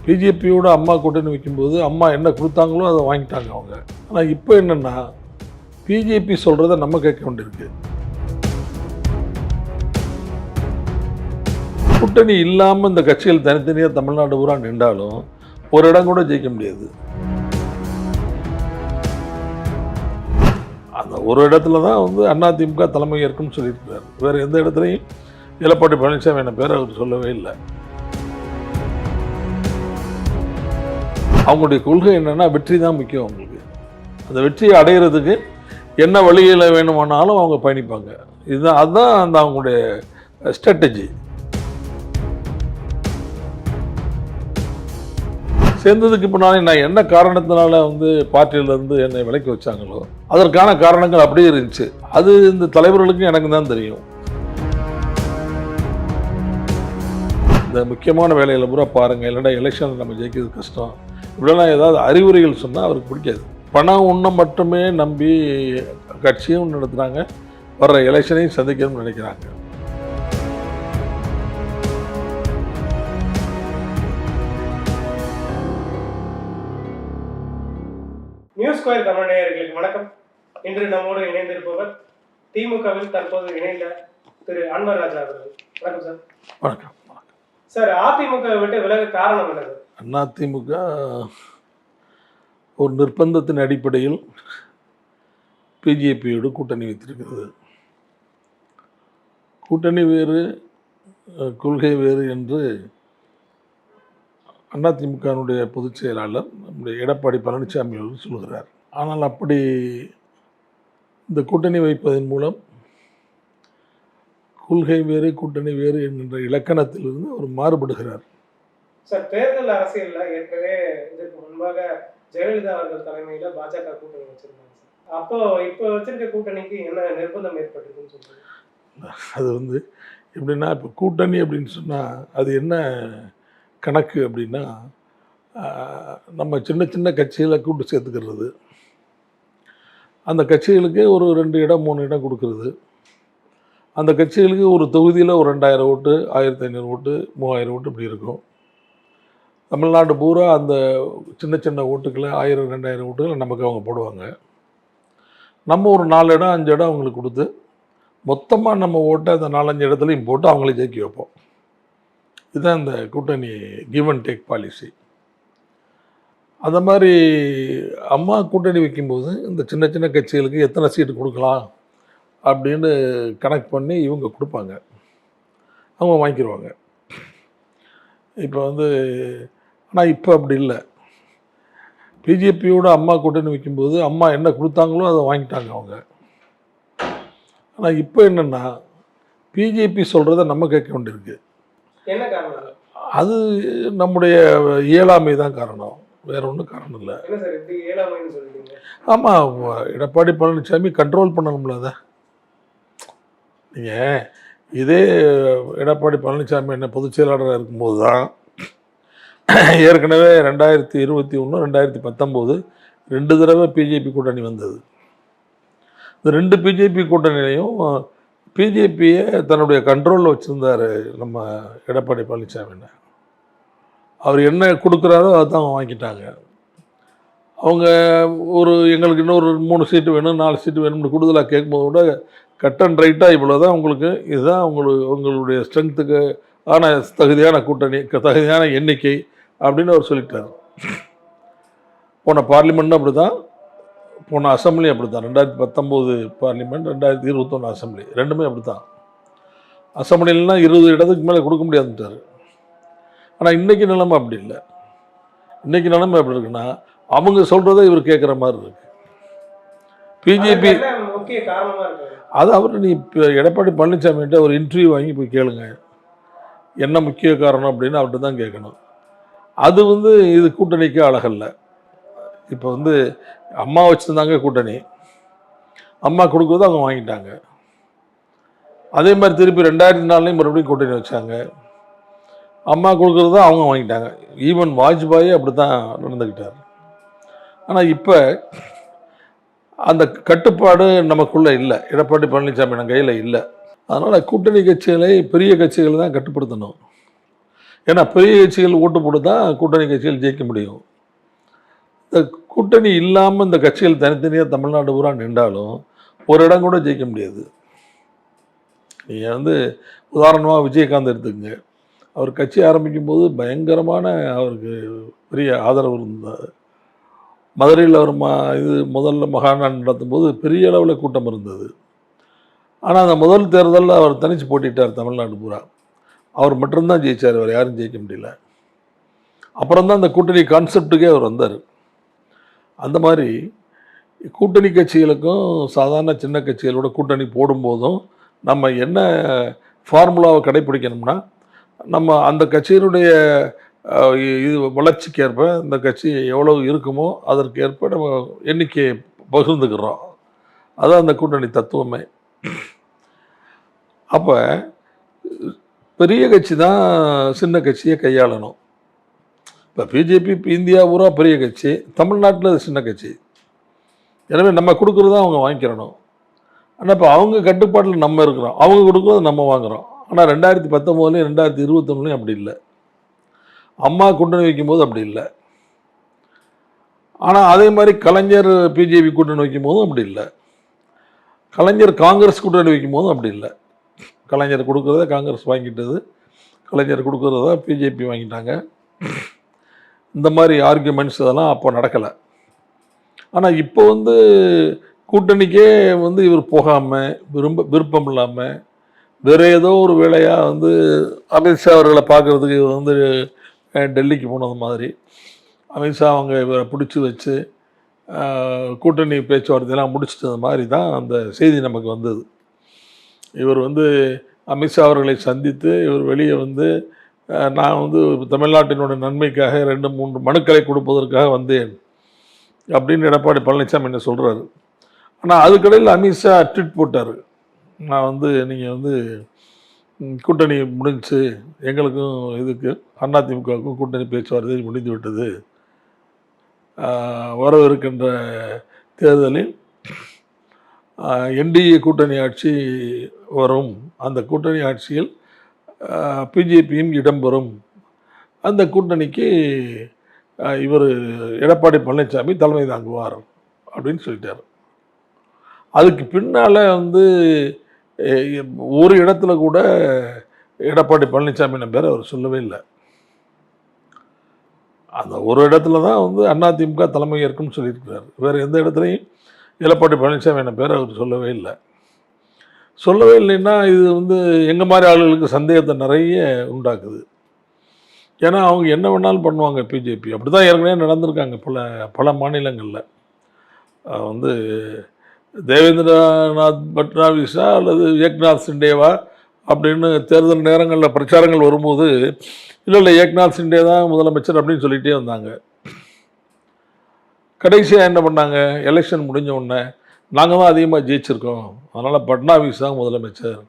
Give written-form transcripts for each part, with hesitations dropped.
பிஜேபியோட அம்மா கூட்டணி வைக்கும்போது அம்மா என்ன கொடுத்தாங்களோ அதை வாங்கிட்டாங்க அவங்க. ஆனால் இப்போ என்னென்னா பிஜேபி சொல்கிறத நம்ம கேட்க வேண்டியிருக்கு. கூட்டணி இல்லாமல் இந்த கட்சிகள் தனித்தனியாக தமிழ்நாடு பூரா நின்றாலும் ஒரு இடம் கூட ஜெயிக்க முடியாது. அந்த ஒரு இடத்துல தான் வந்து அதிமுக தலைமை ஏற்கும்னு சொல்லியிருக்கிறார். வேறு எந்த இடத்துலையும் எடப்பாடி பழனிசாமி என்ன பேர் அவர் சொல்லவே இல்லை. அவங்களுடைய கொள்கை என்னென்னா வெற்றி தான் முக்கியம். அவங்களுக்கு அந்த வெற்றியை அடையிறதுக்கு என்ன வழியில் வேணுமானாலும் அவங்க பயணிப்பாங்க. இதுதான் அதுதான் அந்த அவங்களுடைய ஸ்ட்ராட்டஜி. சேர்ந்ததுக்கு பின்னாலே நான் என்ன காரணத்தினால வந்து பார்ட்டியிலேருந்து என்னை விலக்கி வச்சாங்களோ அதற்கான காரணங்கள் அப்படியே இருந்துச்சு. அது இந்த தலைவர்களுக்கும் எனக்கு தான் தெரியும். இந்த முக்கியமான வேலையில் பூரா பாருங்கள், இல்லைன்னா எலெக்ஷனில் நம்ம ஜெயிக்கிறது கஷ்டம், இப்படிலாம் ஏதாவது அறிவுரைகள் சொன்னால் அவருக்கு பிடிக்காது. பணம் ஒன்றை மட்டுமே நம்பி கட்சியும் நடத்துகிறாங்க, வர்ற எலெக்ஷனையும் சந்திக்கணும்னு நினைக்கிறாங்க. நியூஸ் ஸ்கொயர் தமிழ் நேயர்களுக்கு வணக்கம். இன்று நம்மோடு இணைந்திருப்பவர் திமுகவில் தற்போது இணைந்த திரு அன்வர் ராஜா அவர்கள். வணக்கம் சார். வணக்கம். சார், அதிமுக விட்டு விலக காரணம் என்னது? அதிமுக ஒரு நிர்பந்தத்தின் அடிப்படையில் பிஜேபியோடு கூட்டணி வைத்திருக்கிறது. கூட்டணி வேறு கொள்கை வேறு என்று அதிமுகனுடைய பொதுச் செயலாளர் நம்முடைய எடப்பாடி பழனிசாமி அவர்கள் சொல்கிறார். ஆனால் அப்படி இந்த கூட்டணி வைப்பதன் மூலம் கொள்கை வேறு கூட்டணி வேறு என்கின்ற இலக்கணத்திலிருந்து அவர் மாறுபடுகிறார். சார், தேர்தல் அரசியல்ல ஏற்கனவே இதற்கு முன்பாக ஜெயலலிதா அவர்கள் தலைமையில பாஜக கூட்டணி வச்சிருந்தாங்க. அப்போ இப்போ வச்சிருக்க கூட்டணிக்கு என்ன நிர்பந்தம் ஏற்பட்டிருக்குன்னு சொல்லுங்க. அது வந்து எப்படின்னா, இப்போ கூட்டணி அப்படின்னு சொன்னால் அது என்ன கணக்கு அப்படின்னா, நம்ம சின்ன சின்ன கட்சிகளை கூட்டு சேர்த்துக்கிறது, அந்த கட்சிகளுக்கு ஒரு 2 இடம் 3 இடம் கொடுக்கறது, அந்த கட்சிகளுக்கு ஒரு தொகுதியில் ஒரு 2000 ஓட்டு 1500 ஓட்டு 3000 ஓட்டு இப்படி இருக்கும். தமிழ்நாடு பூரா அந்த சின்ன சின்ன ஓட்டுக்களை 1000 2000 ஓட்டுகளை நமக்கு அவங்க போடுவாங்க. நம்ம ஒரு 4 இடம் 5 இடம் அவங்களுக்கு கொடுத்து மொத்தமாக நம்ம ஓட்டை அந்த 4-5 இடத்துலையும் போட்டு அவங்களே ஜெயிக்க வைப்போம். இதுதான் இந்த கூட்டணி கிவ் அண்ட் டேக் பாலிசி. அந்த மாதிரி அம்மா கூட்டணி வைக்கும்போது இந்த சின்ன சின்ன கட்சிகளுக்கு எத்தனை சீட்டு கொடுக்கலாம் அப்படின்னு கணக்கு பண்ணி இவங்க கொடுப்பாங்க, அவங்க வாங்கிடுவாங்க. இப்போ வந்து ஆனால் இப்போ அப்படி இல்லை. பிஜேபியோட அம்மா கூட்டணி வைக்கும்போது அம்மா என்ன கொடுத்தாங்களோ அதை வாங்கிட்டாங்க அவங்க. ஆனால் இப்போ என்னென்னா பிஜேபி சொல்கிறத நம்ம கேட்க வேண்டியிருக்கு. என்ன காரணம்? அது நம்முடைய இயலாமை தான் காரணம், வேற ஒன்றும் காரணம் இல்லை. ஆமாம், எடப்பாடி பழனிசாமி கண்ட்ரோல் பண்ணணும்ல. அதை நீங்கள் இதே எடப்பாடி பழனிசாமி என்ன பொதுச் செயலாளராக இருக்கும்போது தான் ஏற்கனவே 2021 2019 2 தடவை பிஜேபி கூட்டணி வந்தது. இந்த 2 பிஜேபி கூட்டணியிலையும் பிஜேபியை தன்னுடைய கண்ட்ரோலில் வச்சுருந்தார் நம்ம எடப்பாடி பழனிசாமின்னு. அவர் என்ன கொடுக்குறாரோ அதுதான் வாங்கிட்டாங்க அவங்க. எங்களுக்கு இன்னொரு 3 சீட்டு வேணும் 4 சீட்டு வேணும்னு கூடுதலாக கேட்கும்போது கூட கட் அண்ட் ரைட்டாக இவ்வளோ தான் உங்களுக்கு, இதுதான் உங்களுடைய ஸ்ட்ரென்த்துக்கு ஆன தகுதியான கூட்டணி, தகுதியான எண்ணிக்கை அப்படின்னு அவர் சொல்லிட்டார். போன பார்லிமெண்ட்டும் அப்படி தான், போன அசம்பிளி அப்படி தான். 2019 பார்லிமெண்ட் 2021 அசம்பிளி ரெண்டுமே அப்படி தான். அசம்பிளிலாம் 20 இடத்துக்கு மேலே கொடுக்க முடியாதுட்டார். ஆனால் இன்றைக்கி நிலைமை அப்படி இல்லை. இன்றைக்கி நிலைமை எப்படி இருக்குன்னா, அவங்க சொல்கிறத இவர் கேட்குற மாதிரி இருக்கு. பிஜேபி முக்கிய காரணமாக இருக்கு. அது அவர் நீ இப்போ எடப்பாடி பழனிசாமிகிட்ட ஒரு இன்டர்வியூ வாங்கி போய் கேளுங்க, என்ன முக்கிய காரணம் அப்படின்னு அவர்கிட்ட தான் கேட்கணும். அது வந்து இது கூட்டணிக்கு அழகல்ல. இப்போ வந்து அம்மா வச்சுருந்தாங்க கூட்டணி, அம்மா கொடுக்குறது அவங்க வாங்கிட்டாங்க. அதே மாதிரி திருப்பி 2004 மறுபடியும் கூட்டணி வச்சாங்க, அம்மா கொடுக்குறது தான் அவங்க வாங்கிட்டாங்க. ஈவன் வாஜ்பாயே அப்படி தான் நடந்துக்கிட்டார். ஆனால் இப்போ அந்த கட்டுப்பாடு நமக்குள்ளே இல்லை, எடப்பாடி பழனிசாமி நம்ம கையில் இல்லை. அதனால் கூட்டணி கட்சிகளை பெரிய கட்சிகளை தான் கட்டுப்படுத்தணும். ஏன்னா பெரிய கட்சிகள் ஓட்டு போட்டு தான் கூட்டணி கட்சிகள் ஜெயிக்க முடியும். இந்த கூட்டணி இல்லாமல் இந்த கட்சிகள் தனித்தனியாக தமிழ்நாடு பூரா நின்றாலும் ஒரு இடம் கூட ஜெயிக்க முடியாது. நீங்கள் வந்து உதாரணமாக விஜயகாந்த் எடுத்துக்கங்க. அவர் கட்சி ஆரம்பிக்கும் போது பயங்கரமான அவருக்கு பெரிய ஆதரவு இருந்தது. மதுரையில் அவர் முதல்ல மகாநாடு நடத்தும் போது பெரிய அளவில் கூட்டம் இருந்தது. ஆனால் அந்த முதல் தேர்தலில் அவர் தனித்து போட்டிட்டார் தமிழ்நாடு பூரா. அவர் மட்டும்தான் ஜெயித்தார், அவர் யாரும் ஜெயிக்க முடியல. அப்புறம் தான் அந்த கூட்டணி கான்செப்டுக்கே அவர் வந்தார். அந்த மாதிரி கூட்டணி கட்சிகளுக்கும் சாதாரண சின்ன கட்சிகளோட கூட்டணி போடும்போதும் நம்ம என்ன ஃபார்முலாவை கடைப்பிடிக்கணும்னா, நம்ம அந்த கட்சியினுடைய இது வளர்ச்சிக்கேற்ப இந்த கட்சி எவ்வளவு இருக்குமோ அதற்கேற்ப நம்ம எண்ணிக்கையை பகிர்ந்துக்கிறோம். அதுதான் அந்த கூட்டணி தத்துவமே. அப்போ பெரிய கட்சி தான் சின்ன கட்சியை கையாளணும். இப்போ பிஜேபி இப்போ இந்தியா பூரா பெரிய கட்சி, தமிழ்நாட்டில் அது சின்ன கட்சி. எனவே நம்ம கொடுக்குறத அவங்க வாங்கிக்கிறணும். ஆனால் இப்போ அவங்க கட்டுப்பாட்டில் நம்ம இருக்கிறோம், அவங்க கொடுக்குறத நம்ம வாங்குகிறோம். ஆனால் 2019 2021 அப்படி இல்லை. அம்மா கூட்டணி வைக்கும்போது அப்படி இல்லை. ஆனால் அதே மாதிரி கலைஞர் பிஜேபி கூட்டணி வைக்கும்போதும் அப்படி இல்லை. கலைஞர் காங்கிரஸ் கூட்டணி வைக்கும்போதும் அப்படி இல்லை. கலைஞர் கொடுக்குறத காங்கிரஸ் வாங்கிட்டது, கலைஞர் கொடுக்குறத பிஜேபி வாங்கிட்டாங்க. இந்த மாதிரி ஆர்கியூமெண்ட்ஸ் அதெல்லாம் அப்போ நடக்கலை. ஆனால் இப்போ வந்து கூட்டணிக்கே வந்து இவர் போகாமல் விருப்பம் இல்லாமல் வேறு ஏதோ ஒரு வேலையாக வந்து அமித்ஷா அவர்களை பார்க்குறதுக்கு வந்து டெல்லிக்கு போனது மாதிரி அமித்ஷா அவங்க இவரை பிடிச்சி வச்சு கூட்டணி பேச்சுவார்த்தையெல்லாம் முடிச்சிட்டது மாதிரி தான் அந்த செய்தி நமக்கு வந்தது. இவர் வந்து அமித்ஷா அவர்களை சந்தித்து இவர் வெளியே வந்து நான் வந்து தமிழ்நாட்டினோட நன்மைக்காக 2-3 மனுக்களை கொடுப்பதற்காக வந்தேன் அப்படின்னு எடப்பாடி பழனிசாமி என்ன சொல்கிறாரு. ஆனால் அதுக்கடையில் அமித்ஷா ட்வீட் போட்டார், நான் வந்து நீங்கள் வந்து கூட்டணி முடிஞ்சு எங்களுக்கும் இதுக்கு அதிமுகவுக்கும் கூட்டணி பேச்சுவார்த்தை முடிந்து விட்டது, வரவிருக்கின்ற தேர்தலில் என்டிஏ கூட்டணி ஆட்சி வரும், அந்த கூட்டணி ஆட்சியில் பிஜேபியும் இடம்பெறும், அந்த கூட்டணிக்கு இவர் எடப்பாடி பழனிசாமி தலைமை தாங்குவார் அப்படின்னு சொல்லிட்டார். அதுக்கு பின்னால் வந்து ஒரு இடத்துல கூட எடப்பாடி பழனிசாமி பேர் அவர் சொல்லவே இல்லை. அந்த ஒரு இடத்துல தான் வந்து அதிமுக தலைமை ஏற்கும்னு சொல்லியிருக்கிறார். வேறு எந்த இடத்துலையும் எடப்பாடி பழனிசாமி பேர் அவர் சொல்லவே இல்லை. சொல்லவே இல்லைன்னா இது வந்து எங்கள் மாதிரி ஆளுகளுக்கு சந்தேகத்தை நிறைய உண்டாக்குது. ஏன்னா அவங்க என்ன வேணாலும் பண்ணுவாங்க பிஜேபி. அப்படி தான் ஏற்கனவே நடந்திருக்காங்க பல மாநிலங்களில். வந்து தேவேந்திரநாத் பட்னாவிஸா அல்லது ஏக்நாத் சிண்டேவா அப்படின்னு தேர்தல் நேரங்களில் பிரச்சாரங்கள் வரும்போது இல்லை ஏக்நாத் சிண்டே தான் முதலமைச்சர் அப்படின்னு சொல்லிகிட்டே வந்தாங்க. கடைசியாக என்ன பண்ணாங்க, எலெக்ஷன் முடிஞ்ச உடனே நாங்கள் தான் அதிகமாக ஜெயிச்சிருக்கோம், அதனால் பட்னாவிஸ் தான் முதலமைச்சர்,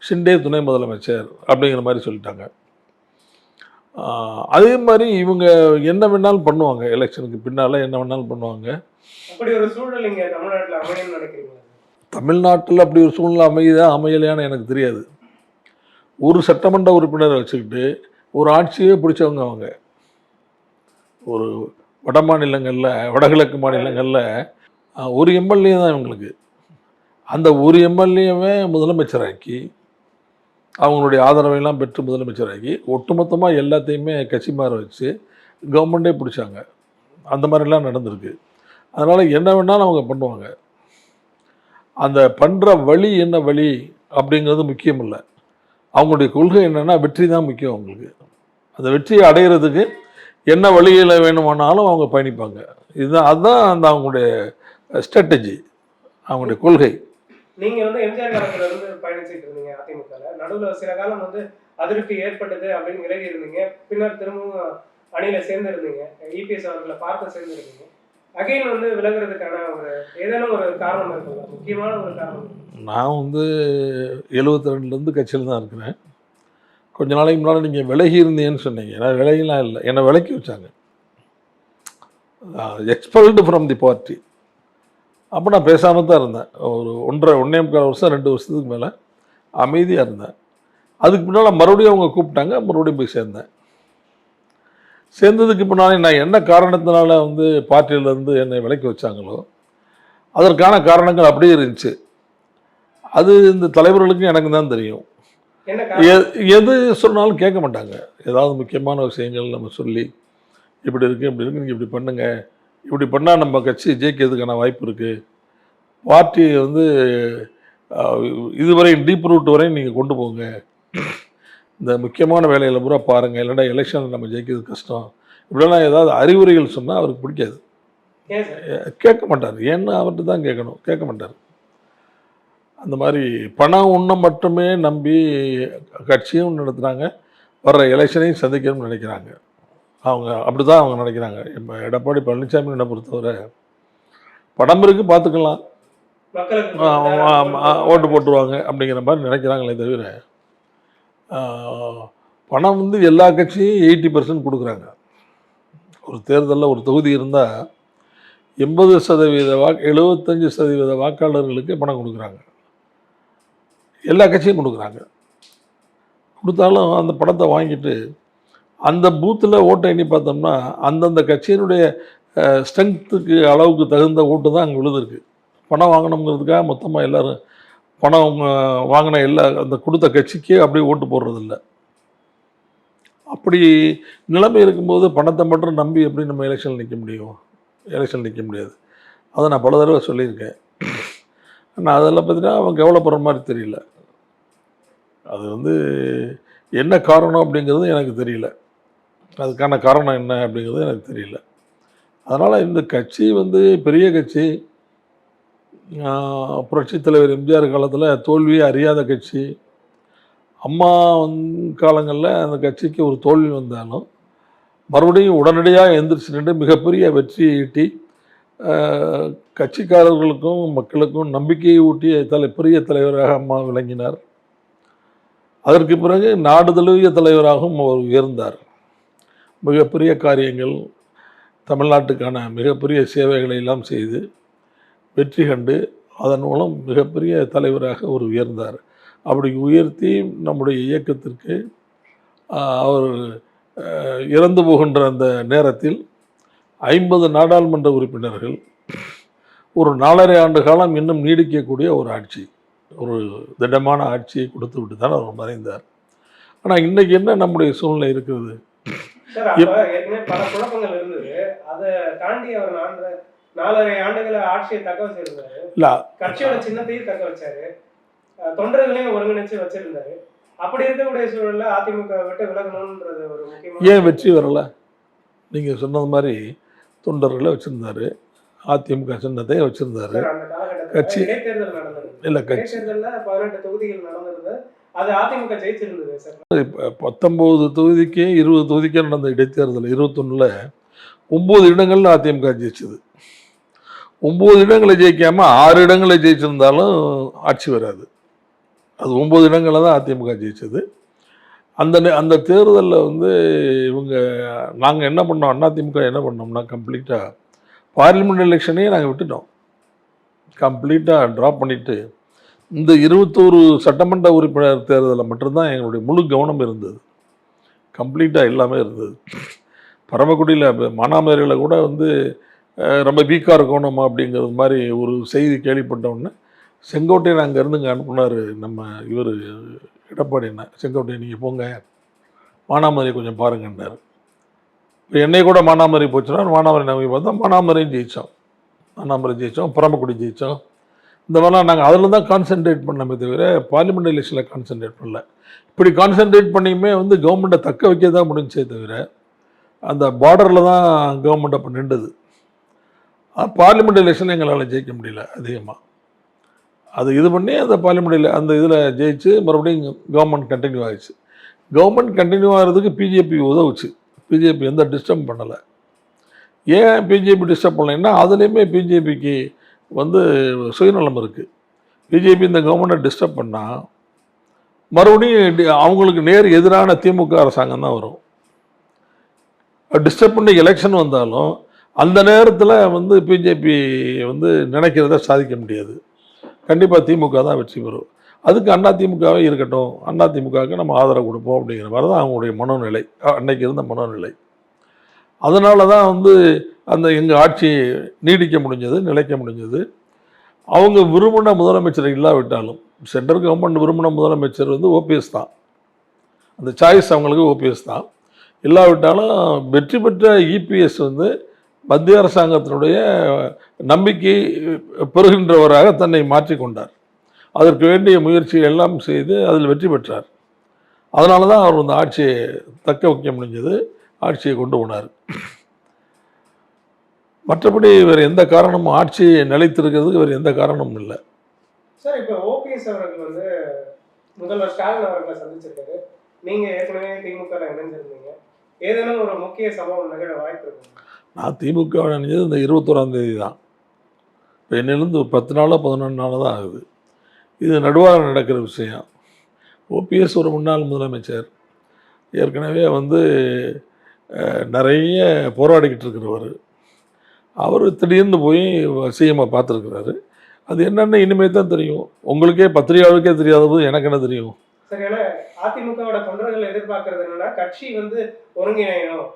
ஷிண்டே துணை முதலமைச்சர் அப்படிங்கிற மாதிரி சொல்லிட்டாங்க. அதே மாதிரி இவங்க என்ன வேணாலும் பண்ணுவாங்க, எலெக்ஷனுக்கு பின்னால் என்ன வேணாலும் பண்ணுவாங்க. அப்படி ஒரு சூழல் இங்கே தமிழ்நாட்டில் அமையன்னு நினைக்கிறீங்களா? தமிழ்நாட்டில் அப்படி ஒரு சூழ்நிலை அமையுதா அமையலையான்னு எனக்கு தெரியாது. ஒரு சட்டமன்ற உறுப்பினரை வச்சுக்கிட்டு ஒரு ஆட்சியே பிடிச்சவங்க அவங்க. ஒரு வட மாநிலங்களில், வடகிழக்கு மாநிலங்களில் ஒரு எம்எல்ஏ தான் இவங்களுக்கு. அந்த ஒரு எம்எல்ஏவை முதலமைச்சராக்கி அவங்களுடைய ஆதரவையெல்லாம் பெற்று முதலமைச்சராக்கி ஒட்டுமொத்தமாக எல்லாத்தையுமே கட்சி மாற வச்சு கவர்மெண்ட்டே பிடிச்சாங்க. அந்த மாதிரிலாம் நடந்திருக்கு. அதனால் என்ன வேணாலும் அவங்க பண்ணுவாங்க. அந்த பண்ணுற வழி என்ன வழி அப்படிங்கிறது முக்கியம் இல்லை. அவங்களுடைய கொள்கை என்னென்னா வெற்றி தான் முக்கியம் அவங்களுக்கு. அந்த வெற்றியை அடைகிறதுக்கு என்ன வழியில் வேணுமானாலும் அவங்க பயணிப்பாங்க. அதுதான் அந்த அவங்களுடைய ஸ்ட்ராட்டஜி, அவங்களுடைய கொள்கை. நீங்கள் வந்து எம்ஜிஆர் காலத்துல இருந்து பயணிச்சுட்டு இருந்தீங்க அதிமுகவில். நடுவில் சில காலம் வந்து அதிருப்தி ஏற்பட்டது அப்படின்னு விலகி இருந்தீங்க. பின்னர் திரும்பவும் அணியில் சேர்ந்துருந்தீங்க, இபிஎஸ் அவர்களை பார்த்து சேர்ந்துருந்தீங்க. அகைன் வந்து விலகிறதுக்கான ஒரு ஏதேனும் ஒரு காரணம் இருக்குங்களா, முக்கியமான ஒரு காரணம்? நான் வந்து 72லேருந்து கட்சியில் தான் இருக்கிறேன். கொஞ்ச நாளைக்கு முன்னால் நீங்கள் விலகி இருந்தீங்கன்னு சொன்னீங்க. நான் விலகிலாம் இல்லை, என்னை விலக்கி வச்சாங்க, எக்ஸ்பெல்டு ஃப்ரம் தி பார்ட்டி. அப்போ நான் பேசாமல் தான் இருந்தேன். ஒரு 1.5 வருஷம் 2 வருஷத்துக்கு மேலே அமைதியாக இருந்தேன். அதுக்கு பின்னால் மறுபடியும் அவங்க கூப்பிட்டாங்க, மறுபடியும் போய் சேர்ந்தேன். சேர்ந்ததுக்கு பின்னாலே நான் என்ன காரணத்தினால வந்து பார்ட்டியிலேருந்து என்னை விலக்கி வச்சாங்களோ அதற்கான காரணங்கள் அப்படியே இருந்துச்சு. அது இந்த தலைவர்களுக்கும் எனக்கு தான் தெரியும். என்ன காரணம்? எது சொன்னாலும் கேட்க மாட்டாங்க. ஏதாவது முக்கியமான விஷயங்கள் நம்ம சொல்லி இப்படி இருக்குது இப்படி இருக்குது, நீங்கள் இப்படி பண்ணுங்க, இப்படி பண்ணால் நம்ம கட்சி ஜெயிக்கிறதுக்கான வாய்ப்பு இருக்குது, பார்ட்டி வந்து இதுவரை டீப் ரூட் வரையும் நீங்கள் கொண்டு போங்க, இந்த முக்கியமான வேலைகளை பூரா பாருங்கள், இல்லைன்னா எலெக்ஷனில் நம்ம ஜெயிக்கிறது கஷ்டம், இப்படிலாம் ஏதாவது அறிவுரைகள் சொன்னால் அவருக்கு பிடிக்காது. ஏன் சார்? கேட்க மாட்டார். ஏன்னா அவர்கிட்ட தான் கேட்கணும், கேட்க மாட்டார். அந்த மாதிரி பணம் உண்ண மட்டுமே நம்பி கட்சியும் நடத்துகிறாங்க, வர்ற எலெக்ஷனையும் சந்திக்கணும்னு நினைக்கிறாங்க. அவங்க அப்படி தான் அவங்க நினைக்கிறாங்க. இப்போ எடப்பாடி பழனிசாமி என்னை பொறுத்தவரை பணம் இருக்குது பார்த்துக்கலாம், மக்களுக்கு ஓட்டு போட்டுருவாங்க அப்படிங்கிற மாதிரி நினைக்கிறாங்களே தவிர பணம் வந்து எல்லா கட்சியும் 80% கொடுக்குறாங்க. ஒரு தேர்தலில் ஒரு தொகுதி இருந்தால் 80% 75% வாக்காளர்களுக்கு பணம் கொடுக்குறாங்க. எல்லா கட்சியும் கொடுக்குறாங்க. கொடுத்தாலும் அந்த பணத்தை வாங்கிட்டு அந்த பூத்தில் ஓட்டை எண்ணி பார்த்தோம்னா அந்தந்த கட்சியினுடைய ஸ்ட்ரென்த்துக்கு அளவுக்கு தகுந்த ஓட்டு தான் அங்கே விழுதுருக்கு. பணம் வாங்கணுங்கிறதுக்காக மொத்தமாக எல்லோரும் பணம் வாங்கின எல்லா அந்த கொடுத்த கட்சிக்கே அப்படியே ஓட்டு போடுறதில்ல. அப்படி நிலைமை இருக்கும்போது பணத்தை மட்டும் நம்பி எப்படி நம்ம எலெக்ஷன் நிற்க முடியும்? எலெக்ஷன் நிற்க முடியாது. அதை நான் பல தடவை சொல்லியிருக்கேன். ஆனால் அதெல்லாம் பார்த்தீங்கன்னா அவங்க கவலைப்படுற மாதிரி தெரியல. அது வந்து என்ன காரணம் அப்படிங்கிறது எனக்கு தெரியல. அதுக்கான காரணம் என்ன அப்படிங்கிறது எனக்கு தெரியல. அதனால் இந்த கட்சி வந்து பெரிய கட்சி, புரட்சித் தலைவர் எம்ஜிஆர் காலத்தில் தோல்வியே அறியாத கட்சி. அம்மா காலங்களில் அந்த கட்சிக்கு ஒரு தோல்வி வந்தாலும் மறுபடியும் உடனடியாக எந்திரிச்சு நின்று மிகப்பெரிய வெற்றி ஈட்டி கட்சிக்காரர்களுக்கும் மக்களுக்கும் நம்பிக்கையை ஊட்டிய பெரிய தலைவராக அம்மா விளங்கினார். அதற்கு பிறகு நாடு தழுவிய தலைவராகவும் அவர் உயர்ந்தார். மிகப்பெரிய காரியங்கள், தமிழ்நாட்டுக்கான மிகப்பெரிய சேவைகளை எல்லாம் செய்து வெற்றி கண்டு அதன் மூலம் மிகப்பெரிய தலைவராக அவர் உயர்ந்தார். அப்படி உயர்த்தி நம்முடைய இயக்கத்திற்கு அவர் இறந்து போகின்ற அந்த நேரத்தில் 50 நாடாளுமன்ற உறுப்பினர்கள், ஒரு 4.5 ஆண்டு காலம் இன்னும் நீடிக்கக்கூடிய ஒரு ஆட்சி, ஒரு திடமான ஆட்சியை கொடுத்து விட்டு தான் அவர் மறைந்தார். ஆனால் இன்றைக்கி என்ன நம்முடைய சூழ்நிலை இருக்கிறது? சார், அப்ப ஏற்கனவே பல குழப்பங்கள் இருந்தது. அதை தாண்டி அவர் 4.5 ஆண்டுகள ஆட்சியை தக்க வச்சிருந்தாரு. இல்ல, கட்சியோட சின்னத்தையும் தக்க வச்சாரு, தொண்டர்களையும் ஒருங்கிணைச்சு வச்சிருந்தாரு. அப்படி இருக்கக்கூடிய சூழல்ல அதிமுக விட்டு விலகணும்ன்றது ஒரு முக்கியமான. ஏன் வெற்றி வரல? நீங்க சொன்னது மாதிரி தொண்டர்களை வச்சிருந்தாரு, அதிமுக சின்னத்தை வச்சிருந்தாரு. அந்த காலகட்டத்தில் கட்சி இடைத்தேர்தல் நடந்தது. இல்ல, கட்சி இடைத்தேர்தல்ல 18 தொகுதிகள் நடந்திருந்தது. அது அதிமுக ஜெயிச்சிருந்தது சார். 19 தொகுதிக்கு 20 தொகுதிக்கு நடந்த இடைத்தேர்தல் 21ல் 9 இடங்கள்ல அதிமுக ஜெயிச்சது. 9 இடங்களை ஜெயிக்காம 6 இடங்களை ஜெயிச்சிருந்தாலும் ஆட்சி வராது. அது 9 இடங்களில் தான் அதிமுக ஜெயிச்சது. அந்த தேர்தலில் வந்து நாங்கள் என்ன பண்ணோம், அதிமுக என்ன பண்ணோம்னா கம்ப்ளீட்டாக பார்லிமெண்ட் எலெக்ஷனையே நாங்கள் விட்டுட்டோம். கம்ப்ளீட்டாக ட்ராப் பண்ணிவிட்டு இந்த 21 சட்டமன்ற உறுப்பினர் தேர்தலில் மட்டும்தான் எங்களுடைய முழு கவனம் இருந்தது. கம்ப்ளீட்டாக எல்லாமே இருந்தது. பரமக்குடியில் மானாமதுரையில் கூட வந்து ரொம்ப வீக்காக இருக்கணும் அப்படிங்கிறது மாதிரி ஒரு செய்தி கேள்விப்பட்டோன்னே செங்கோட்டையன் அங்கேருந்து இங்கே அனுப்புனார் நம்ம இவர் எடப்பாடினா. செங்கோட்டையன் நீங்கள் போங்க, மானாமதுரை கொஞ்சம் பாருங்கன்னார். இப்போ என்னை கூட மானாமதுரை போச்சுன்னா மானாமதுரை நம்பி பார்த்தா மானாமதுரையும் ஜெயித்தோம், பரமக்குடி ஜெயித்தோம். இந்த மாதிரிலாம் நாங்கள் அதில் தான் கான்சென்ட்ரேட் பண்ணமே தவிர பார்லிமெண்ட் எலெக்ஷனில் கான்சென்ட்ரேட் பண்ணல. இப்படி கான்சென்ட்ரேட் பண்ணியுமே வந்து கவர்மெண்ட்டை தக்க வைக்க தான் முடிஞ்சே தவிர அந்த பார்டரில் தான் கவர்மெண்ட் அப்போ நின்றுது. பார்லிமெண்ட் எலெக்ஷன் எங்களால் ஜெயிக்க முடியல அதிகமாக. அது இது பண்ணி அந்த பார்லிமெண்ட் அந்த இதில் ஜெயிச்சு மறுபடியும் கவர்மெண்ட் கண்டினியூ ஆகிடுச்சு. கவர்மெண்ட் கண்டினியூ ஆகிறதுக்கு பிஜேபி உதவுச்சு. பிஜேபி எந்த டிஸ்டர்ப் பண்ணலை. ஏன் பிஜேபி டிஸ்டர்ப் பண்ணலைன்னா அதுலேயுமே பிஜேபிக்கு வந்து சுயநலம் இருக்குது. பிஜேபி இந்த கவர்மெண்ட்டை டிஸ்டர்ப் பண்ணால் மறுபடியும் அவங்களுக்கு நேர் எதிரான திமுக அரசாங்கம் தான் வரும். டிஸ்டர்ப் பண்ணி எலெக்ஷன் வந்தாலும் அந்த நேரத்தில் வந்து பிஜேபி வந்து நினைக்கிறத சாதிக்க முடியாது. கண்டிப்பாக திமுக தான் வெற்றி பெறும். அதுக்கு அதிமுகவே இருக்கட்டும், அதிமுகவுக்கு நம்ம ஆதரவு கொடுப்போம் அப்படிங்கிற மாதிரி தான் அவங்களுடைய மனோநிலை, அன்னைக்கு இருந்த மனோநிலை. அதனால தான் வந்து அந்த எங்கள் ஆட்சி நீடிக்க முடிஞ்சது, நிலைக்க முடிஞ்சது. அவங்க விரும்பின முதலமைச்சர் இல்லாவிட்டாலும் சென்ட்ரல் கவர்மெண்ட் விரும்பின முதலமைச்சர் வந்து ஓபிஎஸ் தான். அந்த சாய்ஸ் அவங்களுக்கு ஓபிஎஸ் தான். இல்லாவிட்டாலும் வெற்றி பெற்ற இபிஎஸ் வந்து மத்திய அரசாங்கத்தினுடைய நம்பிக்கை பெறுகின்றவராக தன்னை மாற்றிக்கொண்டார். அதற்கு வேண்டிய முயற்சிகள் எல்லாம் செய்து அதில் வெற்றி பெற்றார். அதனால தான் அவர் அந்த ஆட்சியை தக்க வைக்க முடிஞ்சது, ஆட்சியை கொண்டு போனார். மற்றபடி வேறு எந்த காரணமும் ஆட்சியை நிலைத்திருக்கிறதுக்கு வேறு எந்த காரணமும் இல்லை. சார், இப்போ ஓபிஎஸ் அவர்கள் வந்து முதல்வர் ஸ்டாலின் அவர்களை சந்திச்சிருக்காரு. நீங்க ஏற்கனவே திமுக இணைஞ்சிருந்தீங்க. ஏதேனும் ஒரு முக்கிய சம்பவம் நிகழ வாய்ப்பு இருக்கு? நான் திமுக இணைஞ்சது இந்த 21ஆம் தேதி தான். இப்போ என்னிலிருந்து 10 நாளோ 11 நாளோ தான் ஆகுது. இது நடுவாக நடக்கிற விஷயம். ஓபிஎஸ் ஒரு முன்னாள் முதலமைச்சர், ஏற்கனவே வந்து நிறைய போராடிக்கிட்டு இருக்கிறவர். அவர் திடீர்னு போய் சிஎம்ஐ பார்த்துருக்குறாரு. அது என்னென்னு இனிமேல் தான் தெரியும். உங்களுக்கே பத்திரிகையாளருக்கே தெரியாத போது எனக்கு என்ன தெரியும்? சரி, ஏன்னா அதிமுகவோட தொண்டர்கள் எதிர்பார்க்கறது என்னன்னா, கட்சி வந்து ஒருங்கிணையணும்,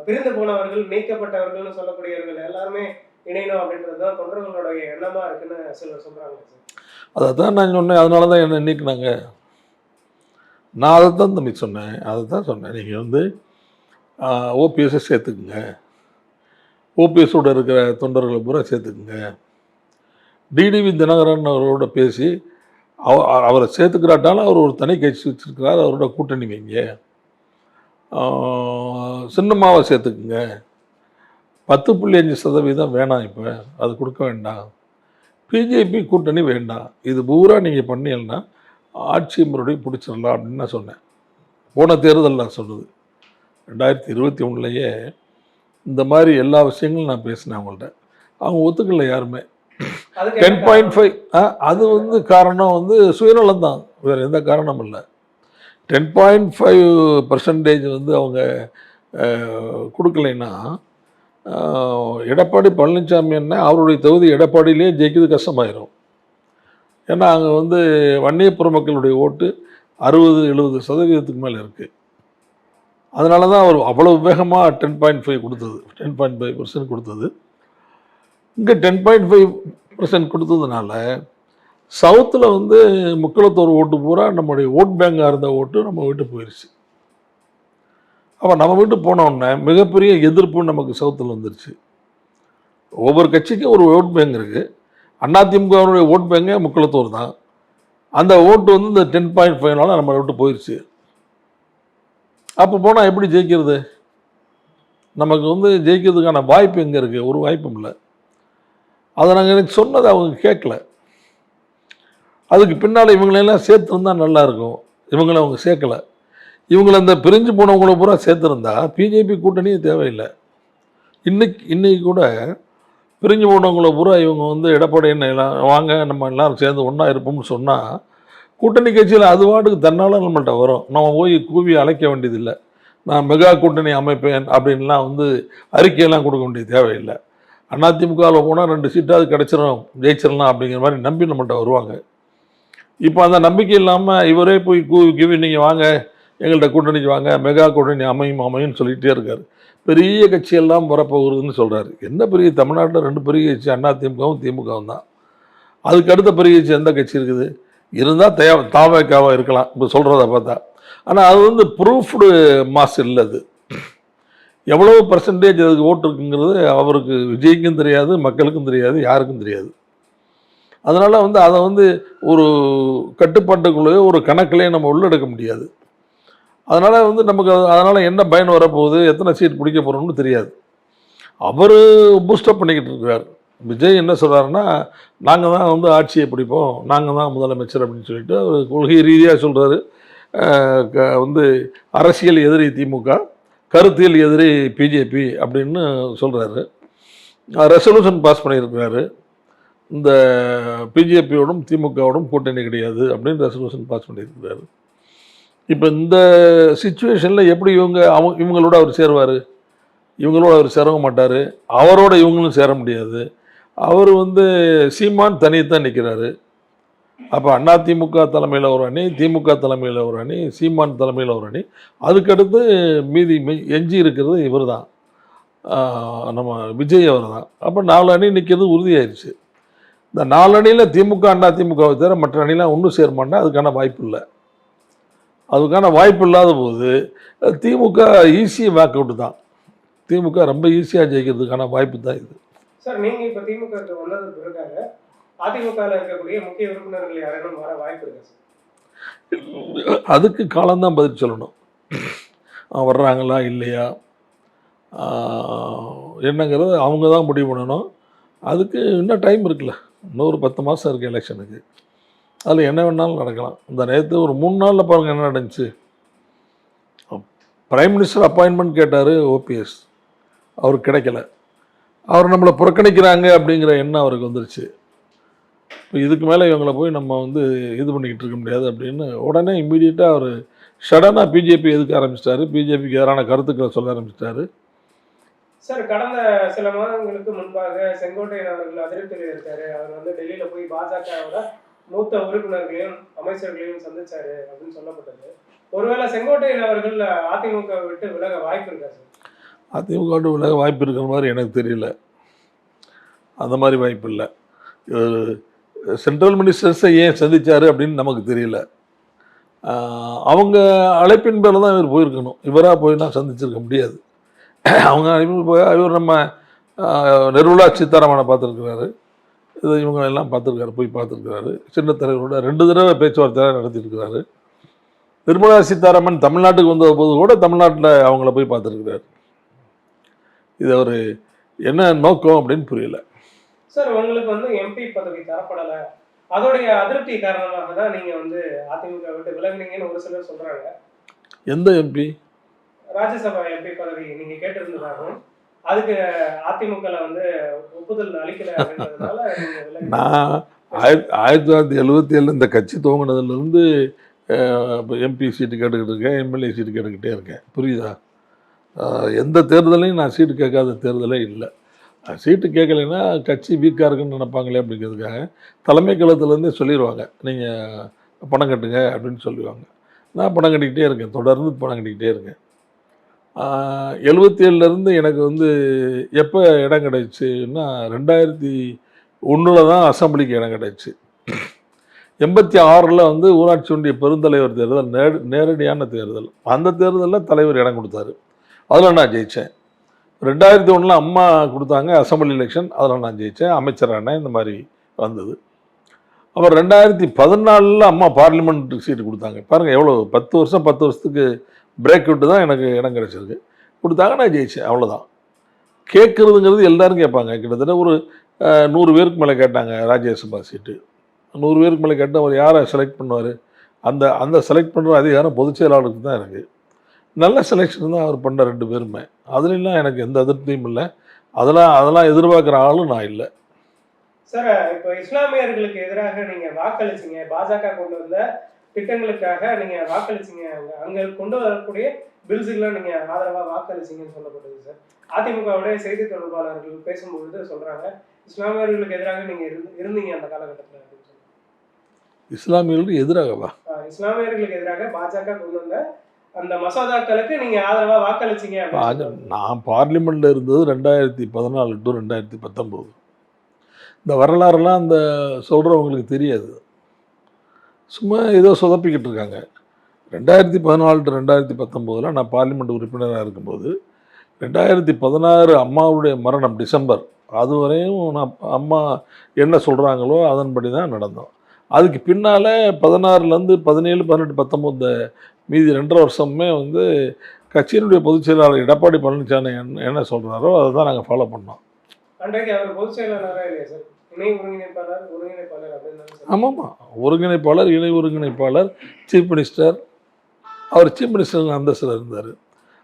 பிரிந்து போனவர்கள் நீக்கப்பட்டவர்கள்னு சொல்லக்கூடியவர்கள் எல்லாருமே இணையணும் அப்படின்றது தான் தொண்டர்களுடைய எண்ணமா இருக்குன்னு சிலர் சொல்றாங்க. அதை தான் நான் சொன்னேன். அதனால தான் என்ன நீக்கினாங்க. நான் அதை தான் தம்பி சொன்னேன். அதை தான் சொன்னேன். நீங்கள் வந்து ஓபிஎஸ்ஸை சேர்த்துக்குங்க, ஓபிஎஸோட இருக்கிற தொண்டர்களை பூரா சேர்த்துக்குங்க. டிடிவி தினகரன் அவரோட பேசி அவரை சேர்த்துக்கிறாட்டாலும் அவர் ஒரு தனி கட்சி வச்சுருக்கிறார், அவரோட கூட்டணி வைங்க. சின்னம்மாவை சேர்த்துக்குங்க. 10.5% வேணாம், இப்போ அது கொடுக்க வேண்டாம். பிஜேபி கூட்டணி வேண்டாம். இது பூரா நீங்கள் பண்ணீங்கன்னா ஆட்சி மறுபடியும் பிடிச்சிடலாம் அப்படின்னு நான் சொன்னேன். போன தேர்தல் நான் சொன்னது 2021 இந்த மாதிரி எல்லா விஷயங்களும் நான் பேசினேன் அவங்கள்ட்ட. அவங்க ஒத்துக்கல யாருமே. 10.5 அது வந்து காரணம் வந்து சுயநலம் தான், வேறு எந்த காரணமும் இல்லை. 10.5% வந்து அவங்க கொடுக்கலைன்னா எடப்பாடி பழனிசாமி என்ன அவருடைய தொகுதி எடப்பாடியிலே ஜெயிக்கிறது கஷ்டமாயிரும். ஏன்னா அங்கே வந்து வன்னியப்புற மக்களுடைய ஓட்டு 60-70% மேலே இருக்குது. அதனால தான் அவர் அவ்வளோ வேகமாக 10.5 கொடுத்தது, 10.5% கொடுத்தது. இங்கே 10.5% கொடுத்ததுனால சவுத்தில் வந்து முக்களத்தோர் ஓட்டு பூரா நம்முடைய ஓட் பேங்காக இருந்த ஓட்டு நம்ம வீட்டு போயிடுச்சு. அப்போ நம்ம வீட்டு போனோடனே மிகப்பெரிய எதிர்ப்பு நமக்கு சவுத்தில் வந்துருச்சு. ஒவ்வொரு கட்சிக்கும் ஒரு ஓட் பேங்க் இருக்குது. அதிமுகவுடைய ஓட் பேங்கே முக்களத்தோர் தான். அந்த ஓட்டு வந்து இந்த 10.5 நம்ம விட்டு போயிடுச்சு. அப்போ போனால் எப்படி ஜெயிக்கிறது? நமக்கு வந்து ஜெயிக்கிறதுக்கான வாய்ப்பு எங்கே இருக்குது? ஒரு வாய்ப்பும் இல்லை. அதை நாங்கள் எனக்கு சொன்னதை அவங்க கேட்கல. அதுக்கு பின்னால் இவங்களெல்லாம் சேர்த்துருந்தா நல்லாயிருக்கும். இவங்களை அவங்க சேர்க்கலை. இவங்களை அந்த பிரிஞ்சு போனவங்கள பூரா சேர்த்துருந்தா பிஜேபி கூட்டணியே தேவையில்லை. இன்னைக்கு கூட பிரிஞ்சு போனவங்கள பூரா இவங்க வந்து எடப்பாடி எல்லாம் வாங்க நம்ம எல்லோரும் சேர்ந்து ஒன்றா இருப்போம்னு சொன்னால் கூட்டணி கட்சியில் அது வாட்டுக்கு தன்னால் நம்மள்கிட்ட வரும். நம்ம போய் கூவி அழைக்க வேண்டியதில்லை. நான் மெகா கூட்டணி அமைப்பேன் அப்படின்லாம் வந்து அறிக்கையெல்லாம் கொடுக்க வேண்டிய தேவையில்லை. அதிமுகவில் போனால் 2 சீட்டாவது கிடச்சிரும், ஜெயிச்சிடலாம் அப்படிங்கிற மாதிரி நம்பி நம்மள்கிட்ட வருவாங்க. இப்போ அந்த நம்பிக்கை இல்லாமல் இவரே போய் கூவி நீங்கள் வாங்க எங்கள்கிட்ட கூட்டணிக்கு வாங்க, மெகா கூட்டணி அமையும்னு சொல்லிகிட்டே இருக்கார். பெரிய கட்சியெல்லாம் வரப்போகுதுன்னு சொல்கிறாரு. என்ன பெரிய தமிழ்நாட்டில் 2 பெரிய கட்சி அதிமுகவும் திமுகவும் தான். அதுக்கு அடுத்த பெரிய கட்சி எந்த கட்சி இருக்குது? இருந்தால் தாவேக்காவாக இருக்கலாம் இப்போ சொல்கிறத பார்த்தா. ஆனால் அது வந்து ப்ரூஃப்டு மாஸ் இல்லை. அது எவ்வளோ பர்சன்டேஜ் அதுக்கு ஓட்டு இருக்குங்கிறது அவருக்கு விஜய்க்கும் தெரியாது, மக்களுக்கும் தெரியாது, யாருக்கும் தெரியாது. அதனால் வந்து அதை வந்து ஒரு கட்டுப்பாட்டுக்குள்ளேயோ ஒரு கணக்கிலேயே நம்ம உள்ளெடுக்க முடியாது. அதனால் வந்து நமக்கு அதனால் என்ன பயன் வரப்போகுது, எத்தனை சீட் பிடிக்க போகிறோம்னு தெரியாது. அவர் பூஸ்டப் பண்ணிக்கிட்டு இருக்கிறார். விஜய் என்ன சொல்கிறாருன்னா, நாங்கள் தான் வந்து ஆட்சியை பிடிப்போம், நாங்கள் தான் முதலமைச்சர் அப்படின்னு சொல்லிட்டு அவர் கொள்கை ரீதியாக சொல்கிறாரு. வந்து அரசியல் எதிரி திமுக, கருத்தியல் எதிரி பிஜேபி அப்படின்னு சொல்கிறாரு. ரெசல்யூஷன் பாஸ் பண்ணியிருக்கிறாரு. இந்த பிஜேபியோடும் திமுகவோடும் கூட்டணி கிடையாது அப்படின்னு ரெசல்யூஷன் பாஸ் பண்ணியிருக்கிறாரு. இப்போ இந்த சிச்சுவேஷனில் எப்படி இவங்களோட அவர் சேருவார்? இவங்களோட அவர் சேரவும் மாட்டார், அவரோட இவங்களும் சேர முடியாது. அவர் வந்து சீமான் தனியத்தான் நிற்கிறாரு. அப்போ அதிமுக தலைமையில் ஒரு அணி, திமுக தலைமையில் ஒரு அணி, சீமான் தலைமையில் ஒரு அணி, அதுக்கடுத்து மீதி எஞ்சி இருக்கிறது இவர் தான். நம்ம விஜய் அவர் தான். அப்போ 4 அணி நிற்கிறது உறுதியாயிருச்சு. இந்த 4 அணியில் திமுக அண்ணா திமுகவை தவிர மற்ற அணிலாம் ஒன்றும் சேரமாட்டா அதுக்கான வாய்ப்பு இல்லை. அதுக்கான வாய்ப்பு இல்லாத போது திமுக ஈஸி வாக் அவுட் தான். திமுக ரொம்ப ஈஸியாக ஜெயிக்கிறதுக்கான வாய்ப்பு தான் இது. சார் நீங்கள் இப்போ திமுக வந்தது பிறகாக அதிமுகவில் இருக்கக்கூடிய முக்கிய உறுப்பினர்கள் யாரும் வர வாய்ப்பு இருக்கா சார்? அதுக்கு காலம்தான் பதில் சொல்லணும். வர்றாங்களா இல்லையா என்னங்கிறது அவங்க தான் முடிவு பண்ணணும். அதுக்கு இன்னும் டைம் இருக்குல்ல, இன்னொரு 10 மாதம் இருக்குது எலெக்ஷனுக்கு. அதில் என்ன வேணாலும் நடக்கலாம். இந்த நேற்று ஒரு 3 நாளில் பாருங்கள் என்ன நடந்துச்சு. பிரைம் மினிஸ்டர் அப்பாயின்மெண்ட் கேட்டார் ஓபிஎஸ், அவருக்கு கிடைக்கல. அவர் நம்மளை புறக்கணிக்கிறாங்க அப்படிங்கிற எண்ணம் அவருக்கு வந்துருச்சு. இப்போ இதுக்கு மேலே இவங்களை போய் நம்ம இது பண்ணிக்கிட்டு இருக்க முடியாது அப்படின்னு உடனே இம்மீடியட்டாக அவர் சடனாக பிஜேபி எதுக்க ஆரம்பிச்சிட்டாரு. பிஜேபிக்கு எதிரான கருத்துக்களை சொல்ல ஆரம்பிச்சிட்டாரு. சார் கடந்த சில மாதங்களுக்கு முன்பாக செங்கோட்டையன் அவர்கள் அதிருப்தியில் இருக்காரு. அவர் டெல்லியில் போய் பாஜகவோட மூத்த உறுப்பினர்களையும் அமைச்சர்களையும் சந்திச்சாரு அப்படின்னு சொல்லப்பட்டது. ஒருவேளை செங்கோட்டையன் அவர்கள் அதிமுக விட்டு விலக வாய்ப்பு இருக்கா சார்? அதிமுக விட்டு விலக வாய்ப்பு இருக்கிற மாதிரி எனக்கு தெரியல. அந்த மாதிரி வாய்ப்பு இல்லை. சென்ட்ரல் மினிஸ்டர்ஸை ஏன் சந்தித்தார் அப்படின்னு நமக்கு தெரியல. அவங்க அழைப்பின் பேரில் தான் இவர் போயிருக்கணும். இவராக போய் நான் சந்திச்சிருக்க முடியாது. அவங்க அழைப்பின் போய் இவர் நம்ம நிர்மலா சீதாராமனை பார்த்துருக்கிறாரு. இது இவங்களெல்லாம் பார்த்துருக்காரு, போய் பார்த்துருக்கிறாரு. சின்ன தலைவரோட 2 தடவை பேச்சுவார்த்தை நடத்தியிருக்கிறாரு. நிர்மலா சீதாராமன் தமிழ்நாட்டுக்கு வந்த போது கூட தமிழ்நாட்டில் அவங்கள போய் பார்த்துருக்கிறாரு. இது அவர் என்ன நோக்கம் அப்படின்னு புரியல. சார் உங்களுக்கு எம்பி பதவி தரப்படலை, அதோடைய அதிருப்தி காரணமாக தான் நீங்கள் அதிமுக விட்டு விலகுனீங்கன்னு ஒரு சிலர் சொல்கிறாங்க. எந்த எம்பி? ராஜ்யசபா எம்பி பதவி நீங்கள் கேட்டிருந்ததாகவும் அதுக்கு அதிமுகவில் ஒப்புதல் அளிக்கலை அப்படின்றதுனால நான் 1977 இந்த கட்சி துவங்கினதுலேருந்து எம்பி சீட்டு கேட்டுக்கிட்டு இருக்கேன், எம்எல்ஏ சீட்டு கேட்டுக்கிட்டே இருக்கேன். புரியுதா? எந்த தேர்தலையும் நான் சீட்டு கேட்காத தேர்தலே இல்லை. சீட்டு கேட்கலைன்னா கட்சி வீக்காக இருக்குன்னு நினைப்பாங்களே அப்படிங்கிறதுக்காக தலைமை கழகத்துலேருந்தே சொல்லிடுவாங்க, நீங்கள் பணம் கட்டுங்க அப்படின்னு சொல்லுவாங்க. நான் பணம் கட்டிக்கிட்டே இருக்கேன், தொடர்ந்து பணம் கட்டிக்கிட்டே இருக்கேன். 77லேருந்து எனக்கு எப்போ இடம் கிடச்சின்னா 2001 தான் அசம்பிளிக்கு இடம் கிடச்சி. 86ல் ஊராட்சி ஒன்றிய பெருந்தலைவர் தேர்தல் நேரடியான தேர்தல். அந்த தேர்தலில் தலைவர் இடம் கொடுத்தாரு, அதில் நான் ஜெயித்தேன். 2001 அம்மா கொடுத்தாங்க அசம்பிளி எலெக்ஷன், அதில் நான் ஜெயித்தேன், அமைச்சரானேன். இந்த மாதிரி வந்தது. அப்புறம் 2014 அம்மா பார்லிமெண்ட் சீட்டு கொடுத்தாங்க. பாருங்கள் எவ்வளோ 10 வருஷத்துக்கு பிரேக் விட்டு தான் எனக்கு இடம் கிடச்சிருக்கு. கொடுத்தாங்க, நான் ஜெயித்தேன். அவ்வளோதான். கேட்குறதுங்கிறது எல்லோரும் கேட்பாங்க. கிட்டத்தட்ட ஒரு 100 பேருக்கு மேலே கேட்டாங்க ராஜ்யசபா சீட்டு. 100 பேருக்கு மேலே கேட்டால் அவர் யாரை செலக்ட் பண்ணுவார்? அந்த செலக்ட் பண்ணுற அதிகாரம் பொதுச் செயலாளருக்கு தான் இருக்குது. நல்ல செலெக்ஷன் தான் அவர் பண்ண 2 பேருமே. அதுலாம் எனக்கு எந்த அதிருப்தியும் இல்லை. அதெல்லாம் எதிர்பார்க்குற ஆளும் நான் இல்லை. சார் இப்போ இஸ்லாமியர்களுக்கு எதிராக நீங்கள் வாக்களிச்சிங்க, பாஜக கொண்டு வந்த திட்டங்களுக்காக நீங்கள் வாக்களிச்சிங்க, அங்கே கொண்டு வரக்கூடிய பில்ஸுக்கெல்லாம் நீங்கள் ஆதரவாக வாக்களிச்சிங்கன்னு சொல்லப்பட்டது சார். அதிமுகவுடைய செய்தி தொடர்பாளர்கள் பேசும்பொழுது சொல்கிறாங்க, இஸ்லாமியர்களுக்கு எதிராக நீங்கள் இருந்தீங்க அந்த காலகட்டத்தில் அப்படின்னு சொல்லி. இஸ்லாமியர்களுக்கு எதிராகவா? இஸ்லாமியர்களுக்கு எதிராக பாஜக கொண்டு வந்த அந்த மசோதாக்களுக்கு நீங்கள் ஆதரவாக வாக்களிச்சிங்க. நான் பார்லிமெண்ட்டில் இருந்தது 2014 to 2019. இந்த வரலாறுலாம் அந்த சொல்கிறவங்களுக்கு தெரியாது, சும்மா ஏதோ சொதப்பிக்கிட்டு இருக்காங்க. 2014 to 2019 நான் பார்லிமெண்ட் உறுப்பினராக இருக்கும்போது 2016 அம்மாவுடைய மரணம் டிசம்பர், அதுவரையும் நான் அம்மா என்ன சொல்கிறாங்களோ அதன்படி தான் நடந்தோம். அதுக்கு பின்னால் 16லேருந்து 17, 18, 19 மீதி 2.5 வருஷமே கட்சியினுடைய பொதுச் செயலாளர் எடப்பாடி பழனிசாமி என்ன சொல்கிறாரோ அதை தான் நாங்கள் ஃபாலோ பண்ணோம். அன்றைக்கு அவர் பொதுச் செயலாளராக இல்லையா சார்? இணை ஒருங்கிணைப்பாளர் அப்படின்னு. ஆமாம்மா, ஒருங்கிணைப்பாளர், இணை ஒருங்கிணைப்பாளர், சீஃப் மினிஸ்டர். அவர் சீஃப் மினிஸ்டர் அந்தஸ்தில் இருந்தார்.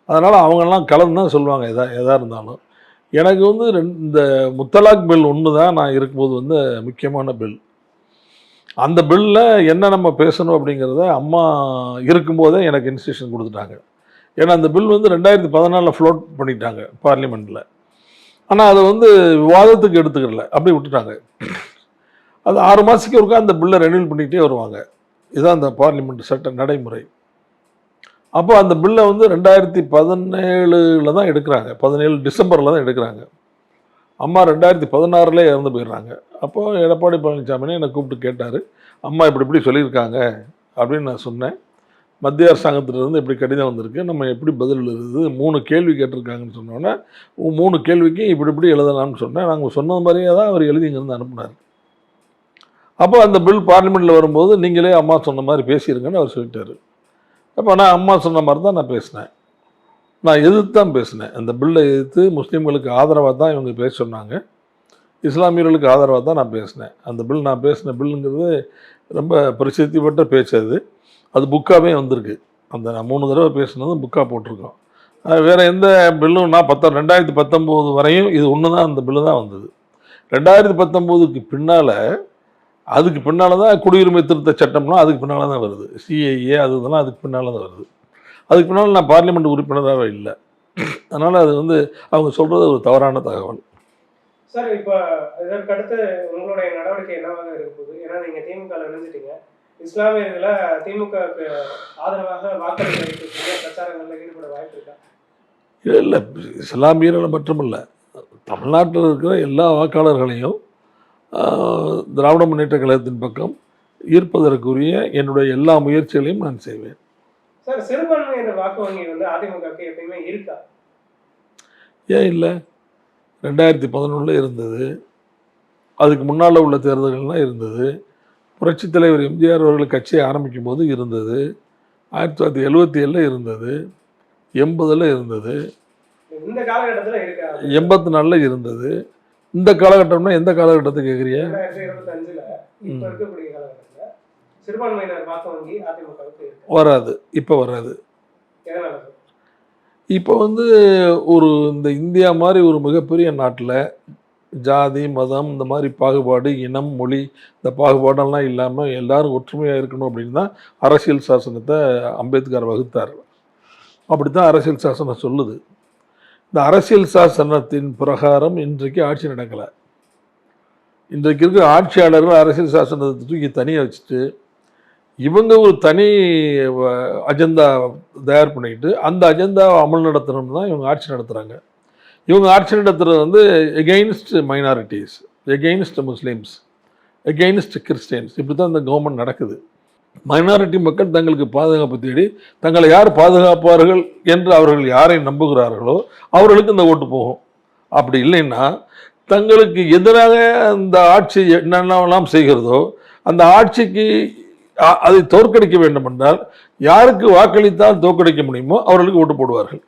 அதனால் அவங்கெல்லாம் கலந்து தான் சொல்லுவாங்க எதாக இருந்தாலும். எனக்கு இந்த முத்தலாக் பில் ஒன்று தான் நான் இருக்கும்போது முக்கியமான பில். அந்த பில்லில் என்ன நம்ம பேசணும் அப்படிங்கிறத அம்மா இருக்கும்போதே எனக்கு இன்ஸ்ட்ரக்ஷன் கொடுத்துட்டாங்க. ஏன்னா அந்த பில் 2014 ஃப்ளோட் பண்ணிட்டாங்க பார்லிமெண்ட்டில். ஆனால் அதை விவாதத்துக்கு எடுத்துக்கல, அப்படி விட்டுட்டாங்க. அது 6 மாதத்துக்கு ஒருக்கா அந்த பில்லை ரெனியூல் பண்ணிக்கிட்டே வருவாங்க. இதுதான் அந்த பார்லிமெண்ட் சட்ட நடைமுறை. அப்போ அந்த பில்லை வந்து 2017 தான் எடுக்கிறாங்க, 17 டிசம்பரில் தான் எடுக்கிறாங்க. அம்மா 2016 இறந்து போயிடுறாங்க. அப்போது எடப்பாடி பழனிசாமினே என்னை கூப்பிட்டு கேட்டார், அம்மா இப்படி இப்படி சொல்லியிருக்காங்க அப்படின்னு நான் சொன்னேன். மத்திய அரசாங்கத்திலிருந்து இப்படி கடிதம் வந்திருக்கு, நம்ம எப்படி பதில் எழுதுறது, 3 கேள்வி கேட்டிருக்காங்கன்னு சொன்னோன்னே 3 கேள்விக்கு இப்படி இப்படி எழுதலாம்னு சொன்னேன். நாங்கள் சொன்ன மாதிரியே தான் அவர் எழுதி இங்கேருந்து அனுப்புனார். அப்போ அந்த பில் பார்லிமெண்ட்டில் வரும்போது நீங்களே அம்மா சொன்ன மாதிரி பேசியிருங்கன்னு அவர் சொல்லிட்டாரு. அப்போ நான் அம்மா சொன்ன மாதிரி தான் நான் பேசினேன். நான் எதிர்த்து தான் பேசினேன். அந்த பில்லை எதிர்த்து முஸ்லீம்களுக்கு ஆதரவாக தான் இவங்க பேச சொன்னாங்க, இஸ்லாமியர்களுக்கு ஆதரவாக தான் நான் பேசினேன். அந்த பில் நான் பேசின பில்லுங்கிறது ரொம்ப பிரசித்தி பெற்ற பேச்சு. அது புக்காகவே வந்திருக்கு. அந்த நான் 3 தடவை பேசினதும் புக்காக போட்டிருக்கோம். வேறு எந்த பில்லும் நான் 2019 வரையும் இது ஒன்று தான், அந்த பில்லு தான் வந்தது. 2019க்கு பின்னால், அதுக்கு பின்னால் தான் குடியுரிமை திருத்த சட்டம்லாம் அதுக்கு பின்னால் தான் வருது. சிஏஏ அது இதெல்லாம் அதுக்கு பின்னால் தான் வருது. அதுக்கு பின்னால் நான் பார்லிமெண்ட் உறுப்பினராகவே இல்லை. அதனால் அது வந்து அவங்க சொல்கிறது ஒரு தவறான தகவல். சார், இப்போ இதற்கடுத்து உங்களுடைய நடவடிக்கை என்னவாக இருக்க போகுது? ஏன்னா நீங்கள் திமுக இணைஞ்சிட்டீங்க. இஸ்லாமியர்களை திமுகவுக்கு ஆதரவாக வாக்களிக்க வைக்கக்கூடிய பிரச்சாரங்களில் ஈடுபட வாய்ப்பு இருக்கா? இல்லை, இஸ்லாமியர்களை மட்டுமல்ல, தமிழ்நாட்டில் இருக்கிற எல்லா வாக்காளர்களையும் திராவிட முன்னேற்ற கழகத்தின் பக்கம் ஈர்ப்பதற்குரிய என்னுடைய எல்லா முயற்சிகளையும் நான் செய்வேன். சார், சிறுபான்மையினர் வாக்கு வங்கி வந்து அதிமுகவுக்கு எப்பயுமே இருக்கா? ஏன் இல்லை? 2011 இருந்தது, அதுக்கு முன்னால் உள்ள தேர்தல்கள்லாம் இருந்தது, புரட்சித் தலைவர் எம்ஜிஆர் அவர்கள் கட்சியை ஆரம்பிக்கும் போது இருந்தது, 1977 இருந்தது, 80 இருந்தது, இந்த காலகட்டத்தில் இருக்கா? 84 இருந்தது. இந்த காலகட்டம்னா எந்த காலகட்டத்தை கேட்குறீங்க? 2025 இப்போ இருக்கக்கூடிய காலகட்டத்தில் சிறுபான்மையினர் வாக்கு வங்கி அதிமுகவுக்கு வராது. இப்போ வராது. இப்போ வந்து இந்த இந்தியா மாதிரி ஒரு மிகப்பெரிய நாட்டில் ஜாதி, மதம், இந்த மாதிரி பாகுபாடு, இனம், மொழி, இந்த பாகுபாடெல்லாம் இல்லாமல் எல்லாரும் ஒற்றுமையாக இருக்கணும் அப்படின்னு தான் அரசியல் சாசனத்தை அம்பேத்கர் வகுத்தார். அப்படி தான் அரசியல் சாசனம் சொல்லுது. இந்த அரசியல் சாசனத்தின் பிரகாரம் இன்றைக்கு ஆட்சி நடக்கலை. இன்றைக்கு இருக்கிற ஆட்சியாளர்கள் அரசியல் சாசனத்தை தூக்கி தனியாக வச்சுட்டு இவங்க ஒரு தனி அஜெண்டா தயார் பண்ணிக்கிட்டு அந்த அஜெண்டாவை அமல் நடத்தணும்னு தான் இவங்க ஆட்சி நடத்துகிறாங்க. இவங்க ஆட்சி நடத்துகிறது வந்து against minorities, against Muslims, against Christians. இப்படி தான் இந்த கவர்மெண்ட் நடக்குது. மைனாரிட்டி மக்கள் தங்களுக்கு பாதுகாப்பு தேடி தங்களை யார் பாதுகாப்பார்கள் என்று அவர்கள் யாரை நம்புகிறார்களோ அவர்களுக்கு இந்த ஓட்டு போகும். அப்படி இல்லைன்னா தங்களுக்கு எதிராக அந்த ஆட்சி என்னென்னலாம் செய்கிறதோ அந்த ஆட்சிக்கு அதை தோற்கடிக்க வேண்டும் என்றால் யாருக்கு வாக்களித்தால் தோற்கடிக்க முடியுமோ அவர்களுக்கு ஓட்டு போடுவார்கள்.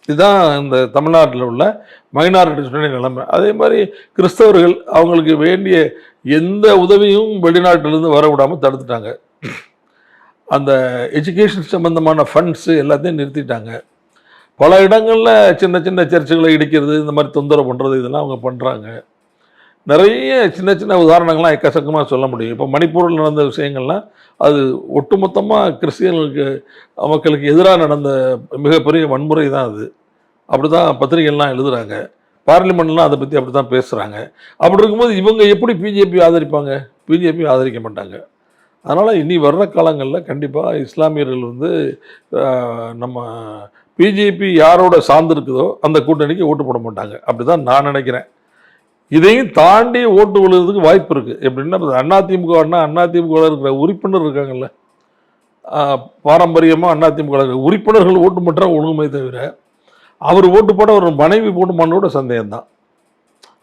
இதுதான் இந்த தமிழ்நாட்டில் உள்ள மைனாரிட்டிஸுடைய நிலைமை. அதே மாதிரி கிறிஸ்தவர்கள் அவங்களுக்கு வேண்டிய எந்த உதவியும் வெளிநாட்டிலிருந்து வர விடாமல் தடுத்துட்டாங்க. அந்த எஜுகேஷன் சம்பந்தமான ஃபண்ட்ஸு எல்லாத்தையும் நிறுத்திட்டாங்க. பல இடங்களில் சின்ன சின்ன சர்ச்சுகளை இடிக்கிறது, இந்த மாதிரி தொந்தரவு பண்ணுறது, இதெல்லாம் அவங்க பண்ணுறாங்க. நிறைய சின்ன சின்ன உதாரணங்கள்லாம் எக்கச்சக்கமாக சொல்ல முடியும். இப்போ மணிப்பூரில் நடந்த விஷயங்கள்லாம் அது ஒட்டுமொத்தமாக கிறிஸ்டியனுக்கு மக்களுக்கு எதிராக நடந்த மிகப்பெரிய வன்முறை தான் அது. அப்படி தான் பத்திரிகைலாம் எழுதுகிறாங்க, பார்லிமெண்ட்லாம் அதை பற்றி அப்படி தான் பேசுகிறாங்க. அப்படி இருக்கும்போது இவங்க எப்படி பிஜேபி ஆதரிப்பாங்க? பிஜேபி ஆதரிக்க மாட்டாங்க. அதனால் இனி வர்ற காலங்களில் கண்டிப்பாக இஸ்லாமியர்கள் வந்து நம்ம பிஜேபி யாரோட சார்ந்திருக்குதோ அந்த கூட்டணிக்கு ஓட்டு போட மாட்டாங்க. அப்படி தான் நான் நினைக்கிறேன். இதையும் தாண்டி ஓட்டு விழுறதுக்கு வாய்ப்பு இருக்குது. எப்படின்னா அதிமுக இருக்கிற உறுப்பினர் இருக்காங்கல்ல, பாரம்பரியமாக அதிமுக இருக்கிற உறுப்பினர்கள் ஓட்டு மட்டும் ஒழுங்குமே தவிர அவர் ஓட்டு போட ஒரு மனைவி போட்டுமானோட சந்தேகம்தான்.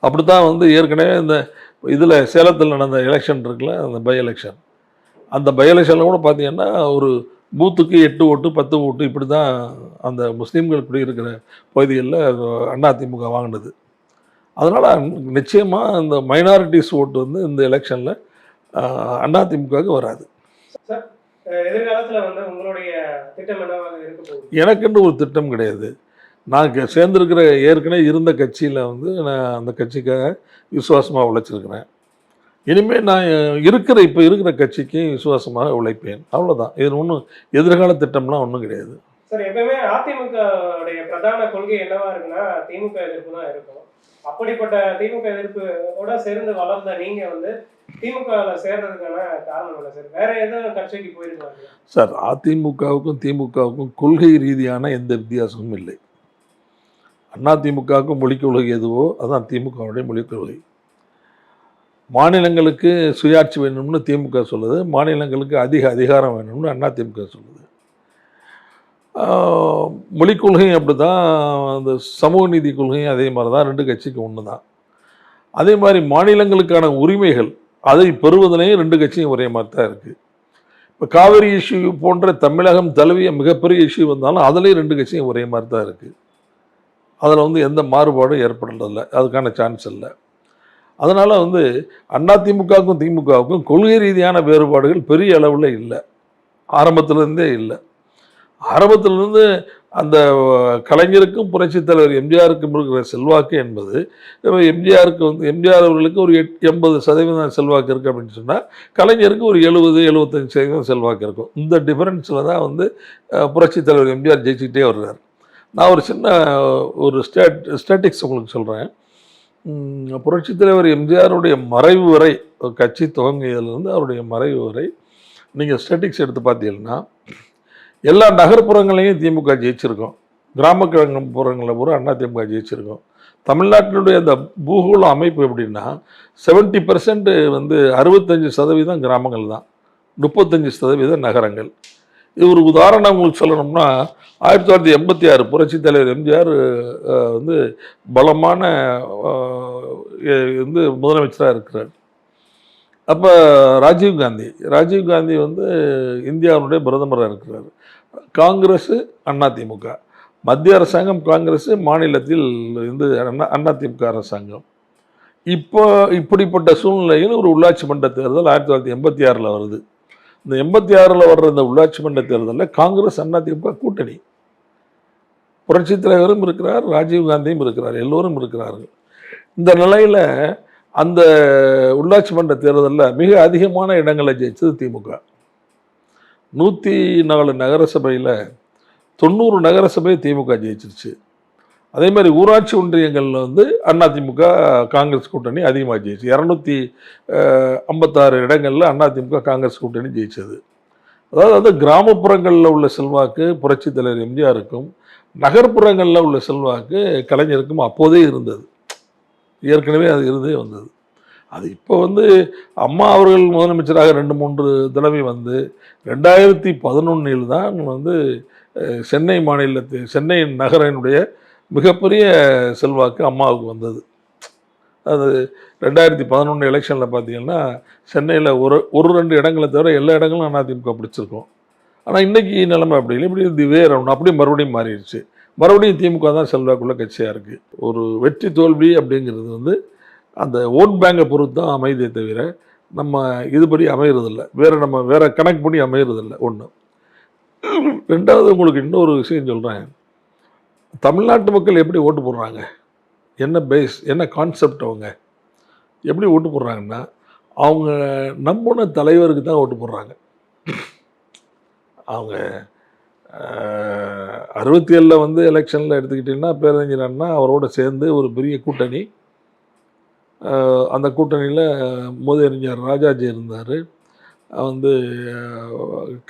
அப்படி தான் வந்து ஏற்கனவே இந்த இதில் சேலத்தில் நடந்த எலெக்ஷன் இருக்குல்ல, அந்த பை எலெக்ஷன், அந்த பை எலெக்ஷனில் கூட பார்த்தீங்கன்னா ஒரு பூத்துக்கு 8 ஓட்டு 10 ஓட்டு இப்படி தான் அந்த முஸ்லீம்கள் குடியிருக்கிற பகுதிகளில் அதிமுக வாங்கினது. அதனால் நிச்சயமாக இந்த மைனாரிட்டிஸ் ஓட்டு வந்து இந்த எலெக்ஷனில் அதிமுகவுக்கு வராது. எதிர்காலத்தில் வந்து உங்களுடைய திட்டம் என்னவாக இருக்க போகுது? எனக்குன்னு ஒரு திட்டம் கிடையாது. நான் சேர்ந்துருக்கிற ஏற்கனவே இருந்த கட்சியில் வந்து நான் அந்த கட்சிக்காக விசுவாசமாக உழைச்சிருக்கிறேன். இனிமேல் நான் இப்போ இருக்கிற கட்சிக்கு விசுவாசமாக உழைப்பேன். அவ்வளோதான். இது ஒன்றும் எதிர்கால திட்டம்லாம் ஒன்றும் கிடையாது. சார், எப்பவுமே அதிமுக பிரதான கொள்கை என்னவா இருக்குன்னா திமுக எதிர்ப்பு தான் இருக்கும். அப்படிப்பட்ட திமுக எதிர்ப்போட சேர்ந்து வளர்ந்த நீங்க வந்து திமுகல சேர்றதுக்கான காரணம் என்ன சார்? வேற எதுவும் கட்சிக்கு போயிருக்காங்க சார்? அதிமுகவுக்கும் திமுகவுக்கும் கொள்கை ரீதியான எந்த வித்தியாசமும் இல்லை. அதிமுகவுக்கும் மொழிக் கொள்கை எதுவோ அதான் திமுகவுடைய மொழிக் கொள்கை. மாநிலங்களுக்கு சுயாட்சி வேணும்னு திமுக சொல்லுது, மாநிலங்களுக்கு அதிக அதிகாரம் வேணும்னு அதிமுக சொல்லுது. மொழிக் கொள்கையும் அப்படி தான், அந்த சமூக நீதி கொள்கையும் அதே மாதிரி தான், ரெண்டு கட்சிக்கும் ஒன்று தான். அதே மாதிரி மாநிலங்களுக்கான உரிமைகள் அதை பெறுவதிலையும் ரெண்டு கட்சியும் ஒரே மாதிரி தான் இருக்குது. இப்போ காவிரி இஷ்யூ போன்ற தமிழகம் தழுவிய மிகப்பெரிய இஷ்யூ வந்தாலும் அதுலேயும் ரெண்டு கட்சியும் ஒரே மாதிரி தான் இருக்குது. அதில் வந்து எந்த மாறுபாடும் ஏற்படுறதில்லை, அதுக்கான சான்ஸ் இல்லை. அதனால் வந்து அதிமுகவுக்கும் திமுகவுக்கும் கொள்கை ரீதியான வேறுபாடுகள் பெரிய அளவில் இல்லை, ஆரம்பத்திலேருந்தே இல்லை. ஆரம்பத்திலிருந்து அந்த கலைஞருக்கும் புரட்சித் தலைவர் எம்ஜிஆருக்கும் இருக்கிற செல்வாக்கு என்பது, எம்ஜிஆருக்கு வந்து எம்ஜிஆர் அவர்களுக்கு ஒரு 80% செல்வாக்கு இருக்குது அப்படின்னு சொன்னால், கலைஞருக்கு ஒரு 70-75% செல்வாக்கு இருக்கும். இந்த டிஃபரன்ஸில் தான் வந்து புரட்சித் தலைவர் எம்ஜிஆர் ஜெயிச்சுக்கிட்டே வர்றார். நான் ஒரு சின்ன ஒரு ஸ்டாட்டிக்ஸ் உங்களுக்கு சொல்கிறேன். புரட்சித் தலைவர் எம்ஜிஆருடைய மறைவு வரை, கட்சி துவங்கியதிலிருந்து அவருடைய மறைவு வரை நீங்கள் ஸ்டாட்டிக்ஸ் எடுத்து பார்த்தீங்கன்னா, எல்லா நகர்ப்புறங்களையும் திமுக ஜெயிச்சிருக்கோம், கிராமப்புறங்களில் பூரா அதிமுக ஜெயிச்சிருக்கோம். தமிழ்நாட்டினுடைய அந்த பூகோள அமைப்பு எப்படின்னா 70% வந்து 65% கிராமங்கள் தான், 35% நகரங்கள். இது ஒரு உதாரணம் உங்களுக்கு சொல்லணும்னா, 1986 புரட்சித் தலைவர் எம்ஜிஆர் வந்து பலமான வந்து முதலமைச்சராக இருக்கிறார். அப்போ ராஜீவ்காந்தி வந்து இந்தியாவுடைய பிரதமராக இருக்கிறார். காங்கிரஸ் அதிமுக, மத்திய அரசாங்கம் காங்கிரஸ், மாநிலத்தில் வந்து அதிமுக அரசாங்கம். இப்போ இப்படிப்பட்ட சூழ்நிலையில் ஒரு உள்ளாட்சி மன்ற தேர்தல் 1986 வருது. இந்த 86 வர்ற இந்த உள்ளாட்சி மன்ற தேர்தலில் காங்கிரஸ் அதிமுக கூட்டணி, புரட்சித் தலைவரும் இருக்கிறார், ராஜீவ்காந்தியும் இருக்கிறார், எல்லோரும் இருக்கிறார்கள். இந்த நிலையில் அந்த உள்ளாட்சி மன்ற தேர்தலில் மிக அதிகமான இடங்களை ஜெயிச்சது திமுக. 104 நகரசபையில் 90 நகரசபை திமுக ஜெயிச்சிருச்சு. அதே மாதிரி ஊராட்சி ஒன்றியங்களில் வந்து அதிமுக காங்கிரஸ் கூட்டணி அதிகமாக ஜெயிச்சு, 256 இடங்களில் அதிமுக காங்கிரஸ் கூட்டணி ஜெயிச்சது. அதாவது கிராமப்புறங்களில் உள்ள செல்வாக்கு புரட்சித் தலைவர் எம்ஜிஆருக்கும், நகர்ப்புறங்களில் உள்ள செல்வாக்கு கலைஞருக்கும் அப்போதே இருந்தது, ஏற்கனவே அது இருந்தே வந்தது. அது இப்போ வந்து அம்மா அவர்கள் முதலமைச்சராக 2-3 தடவை வந்து 2011 தான் வந்து சென்னை நகரினுடைய மிகப்பெரிய செல்வாக்கு அம்மாவுக்கு வந்தது. அது 2011 எலெக்ஷனில் பார்த்தீங்கன்னா சென்னையில் ஒரு 2 இடங்களை தவிர எல்லா இடங்களும் அதிமுக பிடிச்சிருக்கோம். ஆனால் இன்றைக்கி நிலைமை அப்படி இல்லை, இப்படி இது வேற ஒன்று, அப்படியே மறுபடியும் மாறிடுச்சு. மறுபடியும் திமுக தான் செல்வாக்குள்ள கட்சியாக இருக்குது. ஒரு வெற்றி தோல்வி அப்படிங்கிறது வந்து அந்த ஓட் பேங்கை பொறுத்து தான் அமைதியை தவிர நம்ம இதுபடி அமைகிறதில்ல, வேறு கணக்கு பண்ணி அமைகிறதில்ல. ஒன்று. ரெண்டாவது, உங்களுக்கு இன்னொரு விஷயம் சொல்கிறேன். தமிழ்நாட்டு மக்கள் எப்படி ஓட்டு போடுறாங்க, என்ன பேஸ், என்ன கான்செப்ட், அவங்க எப்படி ஓட்டு போடுறாங்கன்னா, அவங்க நம்பின தலைவருக்கு தான் ஓட்டு போடுறாங்க. அவங்க 67 வந்து எலெக்ஷனில் எடுத்துக்கிட்டிங்கன்னா பேரறிஞர் அண்ணா அவரோட சேர்ந்து ஒரு பெரிய கூட்டணி, அந்த கூட்டணியில் மூதறிஞர் ராஜாஜி இருந்தார், வந்து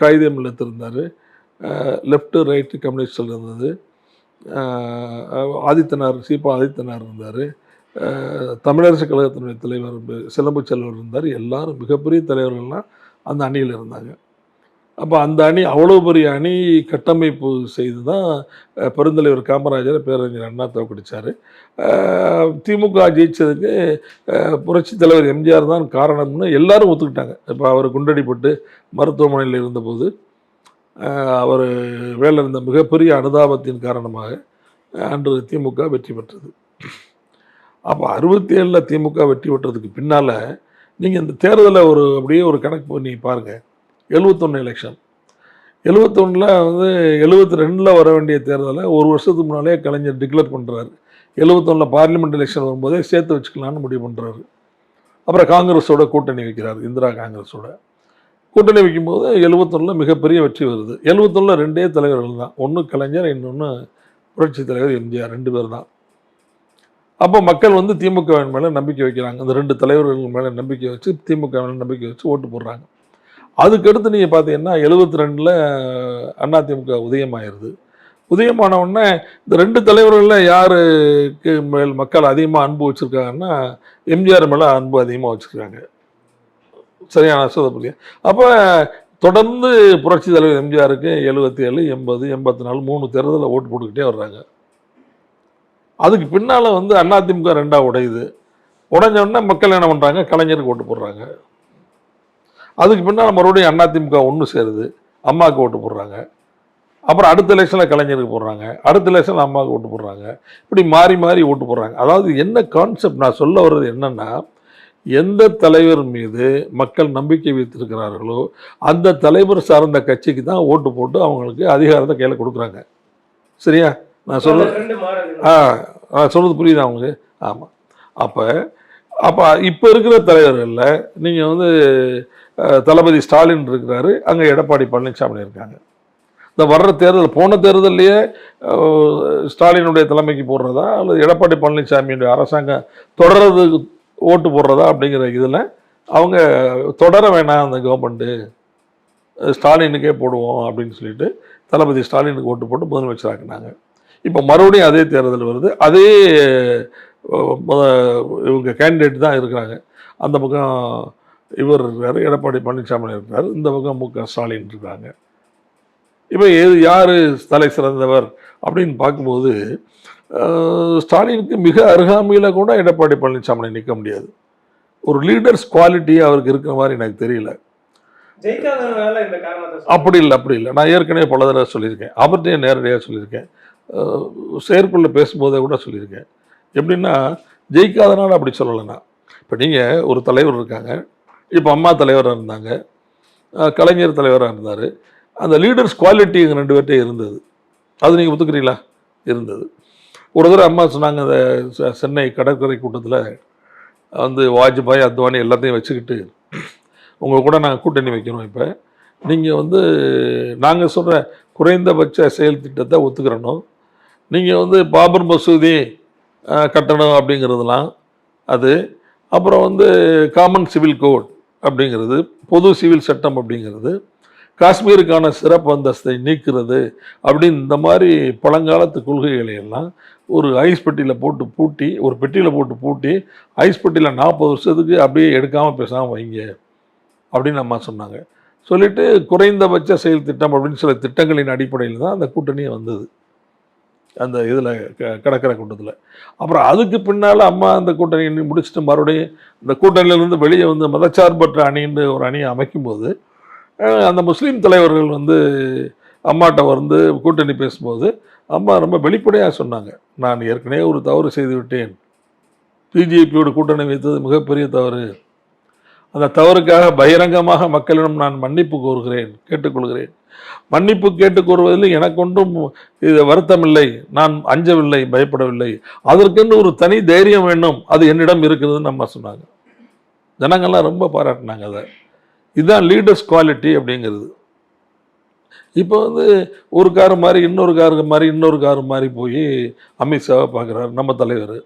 காயிதே மில்லத் இருந்தார், லெஃப்ட்டு ரைட்டு கம்யூனிஸ்டில் இருந்தது, சீபா ஆதித்தனார் இருந்தார், தமிழரசு கழகத்தினுடைய தலைவர் சிலம்பு செல்வர் இருந்தார். எல்லாரும் மிகப்பெரிய தலைவர்கள்லாம் அந்த அணியில் இருந்தாங்க. அப்போ அந்த அணி அவ்வளோ பெரிய அணி கட்டமைப்பு செய்து தான் பெருந்தலைவர் காமராஜரை பேரறிஞர் அண்ணா தோற்கடிச்சார். திமுக ஜெயிச்சதுக்கு புரட்சித் தலைவர் எம்ஜிஆர் தான் காரணம்னு எல்லாரும் ஒத்துக்கிட்டாங்க. இப்போ அவர் குண்டடிப்பட்டு மருத்துவமனையில் இருந்தபோது அவர் வேலை இருந்த மிகப்பெரிய அனுதாபத்தின் காரணமாக அன்று திமுக வெற்றி பெற்றது. அப்போ 67 திமுக வெற்றி பெற்றதுக்கு பின்னால் நீங்கள் இந்த தேர்தலை அப்படியே ஒரு கணக்கு பண்ணி பாருங்கள். 71 எலெக்ஷன், 71 வந்து 72 வர வேண்டிய தேர்தலை ஒரு வருஷத்துக்கு முன்னாலே கலைஞர் டிக்ளேர் பண்ணுறாரு. 71 பார்லிமெண்ட் எலெக்ஷன் வரும்போதே சேர்த்து வச்சுக்கலான்னு முடிவு பண்ணுறாரு. அப்புறம் காங்கிரஸோட கூட்டணி வைக்கிறார், இந்திரா காங்கிரஸோட கூட்டணி வைக்கும்போது 71 மிகப்பெரிய வெற்றி வருது. 71 2 தலைவர்கள் தான், ஒன்று கலைஞர், இன்னொன்று புரட்சி தலைவர் எம்ஜிஆர், 2 பேர் தான். அப்போ மக்கள் வந்து திமுகவின் மேலே நம்பிக்கை வைக்கிறாங்க. அந்த 2 தலைவர்கள் மேலே நம்பிக்கை வச்சு திமுக மேலே நம்பிக்கை வச்சு ஓட்டு போடுறாங்க. அதுக்கடுத்து நீங்கள் பார்த்தீங்கன்னா 72ல் அதிமுக உதயமாயிருது. உதயமான உடனே இந்த 2 தலைவர்களில் யாருக்கு மேல் மக்கள் அதிகமாக அன்பு வச்சுருக்காங்கன்னா எம்ஜிஆர் மேலே அன்பு அதிகமாக வச்சுருக்காங்க. சரியான சொல்ல. அப்போ தொடர்ந்து புரட்சி தலைவர் எம்ஜிஆருக்கு 77, 80, 84 3 தேர்தலில் ஓட்டு போட்டுக்கிட்டே வர்றாங்க. அதுக்கு பின்னால் வந்து அதிமுக 2ஆ உடையுது. உடைஞ்ச உடனே மக்கள் என்ன பண்ணுறாங்க, கலைஞருக்கு ஓட்டு போடுறாங்க. அதுக்கு பின்னால் மறுபடியும் அதிமுக ஒன்று சேருது, அம்மாவுக்கு ஓட்டு போடுறாங்க. அப்புறம் அடுத்த எலெக்ஷனில் கலைஞருக்கு போடுறாங்க, அடுத்த எலெக்ஷனில் அம்மாவுக்கு ஓட்டு போடுறாங்க. இப்படி மாறி மாறி ஓட்டு போடுறாங்க. அதாவது என்ன கான்செப்ட் நான் சொல்ல வர்றது என்னென்னா, எந்த தலைவர் மீது மக்கள் நம்பிக்கை வைத்திருக்கிறார்களோ அந்த தலைவர் சார்ந்த கட்சிக்கு தான் ஓட்டு போட்டு அவங்களுக்கு அதிகாரத்தை கையில் கொடுக்குறாங்க. சரியா? நான் சொல்றது புரியுதா அவங்களுக்கு? ஆமாம். அப்போ இப்போ இருக்கிற தலைவர்களில் நீங்கள் வந்து தளபதி ஸ்டாலின் இருக்கிறாரு, அங்கே எடப்பாடி பழனிசாமி இருக்காங்க. இந்த வர்ற தேர்தல் போன தேர்தலையே ஸ்டாலினுடைய தலைமைக்கு போடுறதா அல்லது எடப்பாடி பழனிசாமியுடைய அரசாங்கம் தொடர்றது ஓட்டு போடுறதா அப்படிங்கிற இதில் அவங்க தொடர வேணாம் அந்த கவர்மெண்ட்டு, ஸ்டாலினுக்கே போடுவோம் அப்படின்னு சொல்லிட்டு தளபதி ஸ்டாலினுக்கு ஓட்டு போட்டு முதலமைச்சராக்குனாங்க. இப்போ மறுபடியும் அதே தேர்தல் வருது, அதே இவங்க கேண்டிடேட் தான் இருக்கிறாங்க. அந்த பக்கம் இவர் இருக்கார், எடப்பாடி பழனிசாமி இருக்கிறார், இந்த பக்கம் மு.க. ஸ்டாலின் இருக்காங்க. இப்போ யார் தலை சிறந்தவர் அப்படின்னு பார்க்கும்போது ஸ்டாலினுக்கு மிக அருகாமையில் கூட எடப்பாடி பழனிசாமி நிற்க முடியாது. ஒரு லீடர்ஸ் குவாலிட்டி அவருக்கு இருக்கிற மாதிரி எனக்கு தெரியல. அப்படி இல்லை. நான் ஏற்கனவே பல தடவை சொல்லியிருக்கேன், அவர்கிட்டயே நேரடியாக சொல்லியிருக்கேன், செயற்குள்ள பேசும்போதே கூட சொல்லியிருக்கேன். எப்படின்னா ஜெயிக்காதனால அப்படி சொல்லலைன்னா, இப்போ நீங்கள் ஒரு தலைவர் இருக்காங்க, இப்போ அம்மா தலைவராக இருந்தாங்க, கலைஞர் தலைவராக இருந்தார், அந்த லீடர்ஸ் குவாலிட்டி எங்கள் 2 பேர்கிட்ட இருந்தது. அது நீங்கள் ஒத்துக்கிறீங்களா? இருந்தது. ஒரு தடவை அம்மா சொன்னாங்க, அந்த சென்னை கடற்கரை கூட்டத்தில் வந்து வாஜ்பாய் அத்வானி எல்லாத்தையும் வச்சுக்கிட்டு உங்கள் கூட நாங்கள் கூட்டணி வைக்கிறோம், இப்போ நீங்கள் வந்து நாங்கள் சொல்கிற குறைந்தபட்ச செயல் திட்டத்தை ஒத்துக்கிறணும், நீங்கள் வந்து பாபர் மசூதி கட்டணம் அப்படிங்கிறதுலாம் அது, அப்புறம் வந்து காமன் சிவில் கோட் அப்படிங்கிறது, பொது சிவில் சட்டம் அப்படிங்கிறது, காஷ்மீருக்கான சிறப்பு அந்தஸ்தை நீக்கிறது அப்படின்னு இந்த மாதிரி பழங்காலத்து கொள்கைகளை எல்லாம் ஒரு ஐஸ் பெட்டியில் போட்டு பூட்டி, ஒரு பெட்டியில் போட்டு பூட்டி ஐஸ் பெட்டியில் 40 வருஷத்துக்கு அப்படியே எடுக்காமல் பேசாமல் வைங்க அப்படின்னு அம்மா சொன்னாங்க. சொல்லிவிட்டு குறைந்தபட்ச செயல் திட்டம் அப்படின்னு சில திட்டங்களின் அடிப்படையில் தான் அந்த கூட்டணியே வந்தது, அந்த இதில் கடற்கரை கூட்டத்தில். அப்புறம் அதுக்கு பின்னால் அம்மா அந்த கூட்டணி முடிச்சுட்டு மறுபடியும் இந்த கூட்டணியிலேருந்து வெளியே வந்து மதச்சார்பற்ற அணின்னு ஒரு அணியை அமைக்கும்போது அந்த முஸ்லீம் தலைவர்கள் வந்து அம்மாட்ட வந்து கூட்டணி பேசும்போது அம்மா ரொம்ப வெளிப்படையாக சொன்னாங்க, நான் ஏற்கனவே ஒரு தவறு செய்து விட்டேன், பிஜேபியோட கூட்டணி வைத்தது மிகப்பெரிய தவறு, அந்த தவறுக்காக பகிரங்கமாக மக்களிடம் நான் மன்னிப்பு கோருகிறேன், கேட்டுக்கொள்கிறேன். மன்னிப்பு கேட்டுக்கொள்வதில் எனக்கு ஒன்றும் இது வருத்தமில்லை, நான் அஞ்சவில்லை, பயப்படவில்லை, அதற்கென்று ஒரு தனி தைரியம் வேண்டும், அது என்னிடம் இருக்குதுன்னு அம்மா சொன்னாங்க. ஜனங்கள்லாம் ரொம்ப பாராட்டினாங்க அதை. இதுதான் லீடர்ஸ் குவாலிட்டி அப்படிங்கிறது. இப்போ வந்து ஒரு காரு மாதிரி இன்னொரு காரு மாதிரி போய் அமித்ஷாவை பார்க்குறாரு நம்ம தலைவர்.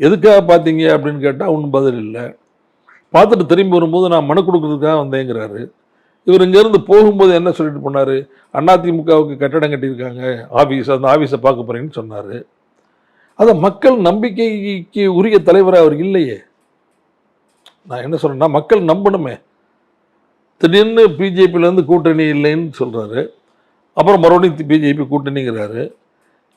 எதுக்காக பார்த்தீங்க அப்படின்னு கேட்டால் ஒன்றும் பதில் இல்லை. பார்த்துட்டு திரும்பி வரும்போது நான் மனு கொடுக்குறதுக்காக வந்தேங்கிறாரு. இவர் இங்கேருந்து போகும்போது என்ன சொல்லிட்டு போனார், அதிமுகவுக்கு கட்டடம் கட்டியிருக்காங்க, ஆஃபீஸ், அந்த ஆஃபீஸை பார்க்க போகிறேன்னு சொன்னார். அதை மக்கள் நம்பிக்கைக்கு உரிய தலைவராக அவர் இல்லையே. நான் என்ன சொல்கிறேன்னா, மக்கள் நம்பணுமே. திடீர்னு பிஜேபியிலேருந்து கூட்டணி இல்லைன்னு சொல்கிறாரு, அப்புறம் மறுபடியும் பிஜேபி கூட்டணிங்கிறாரு.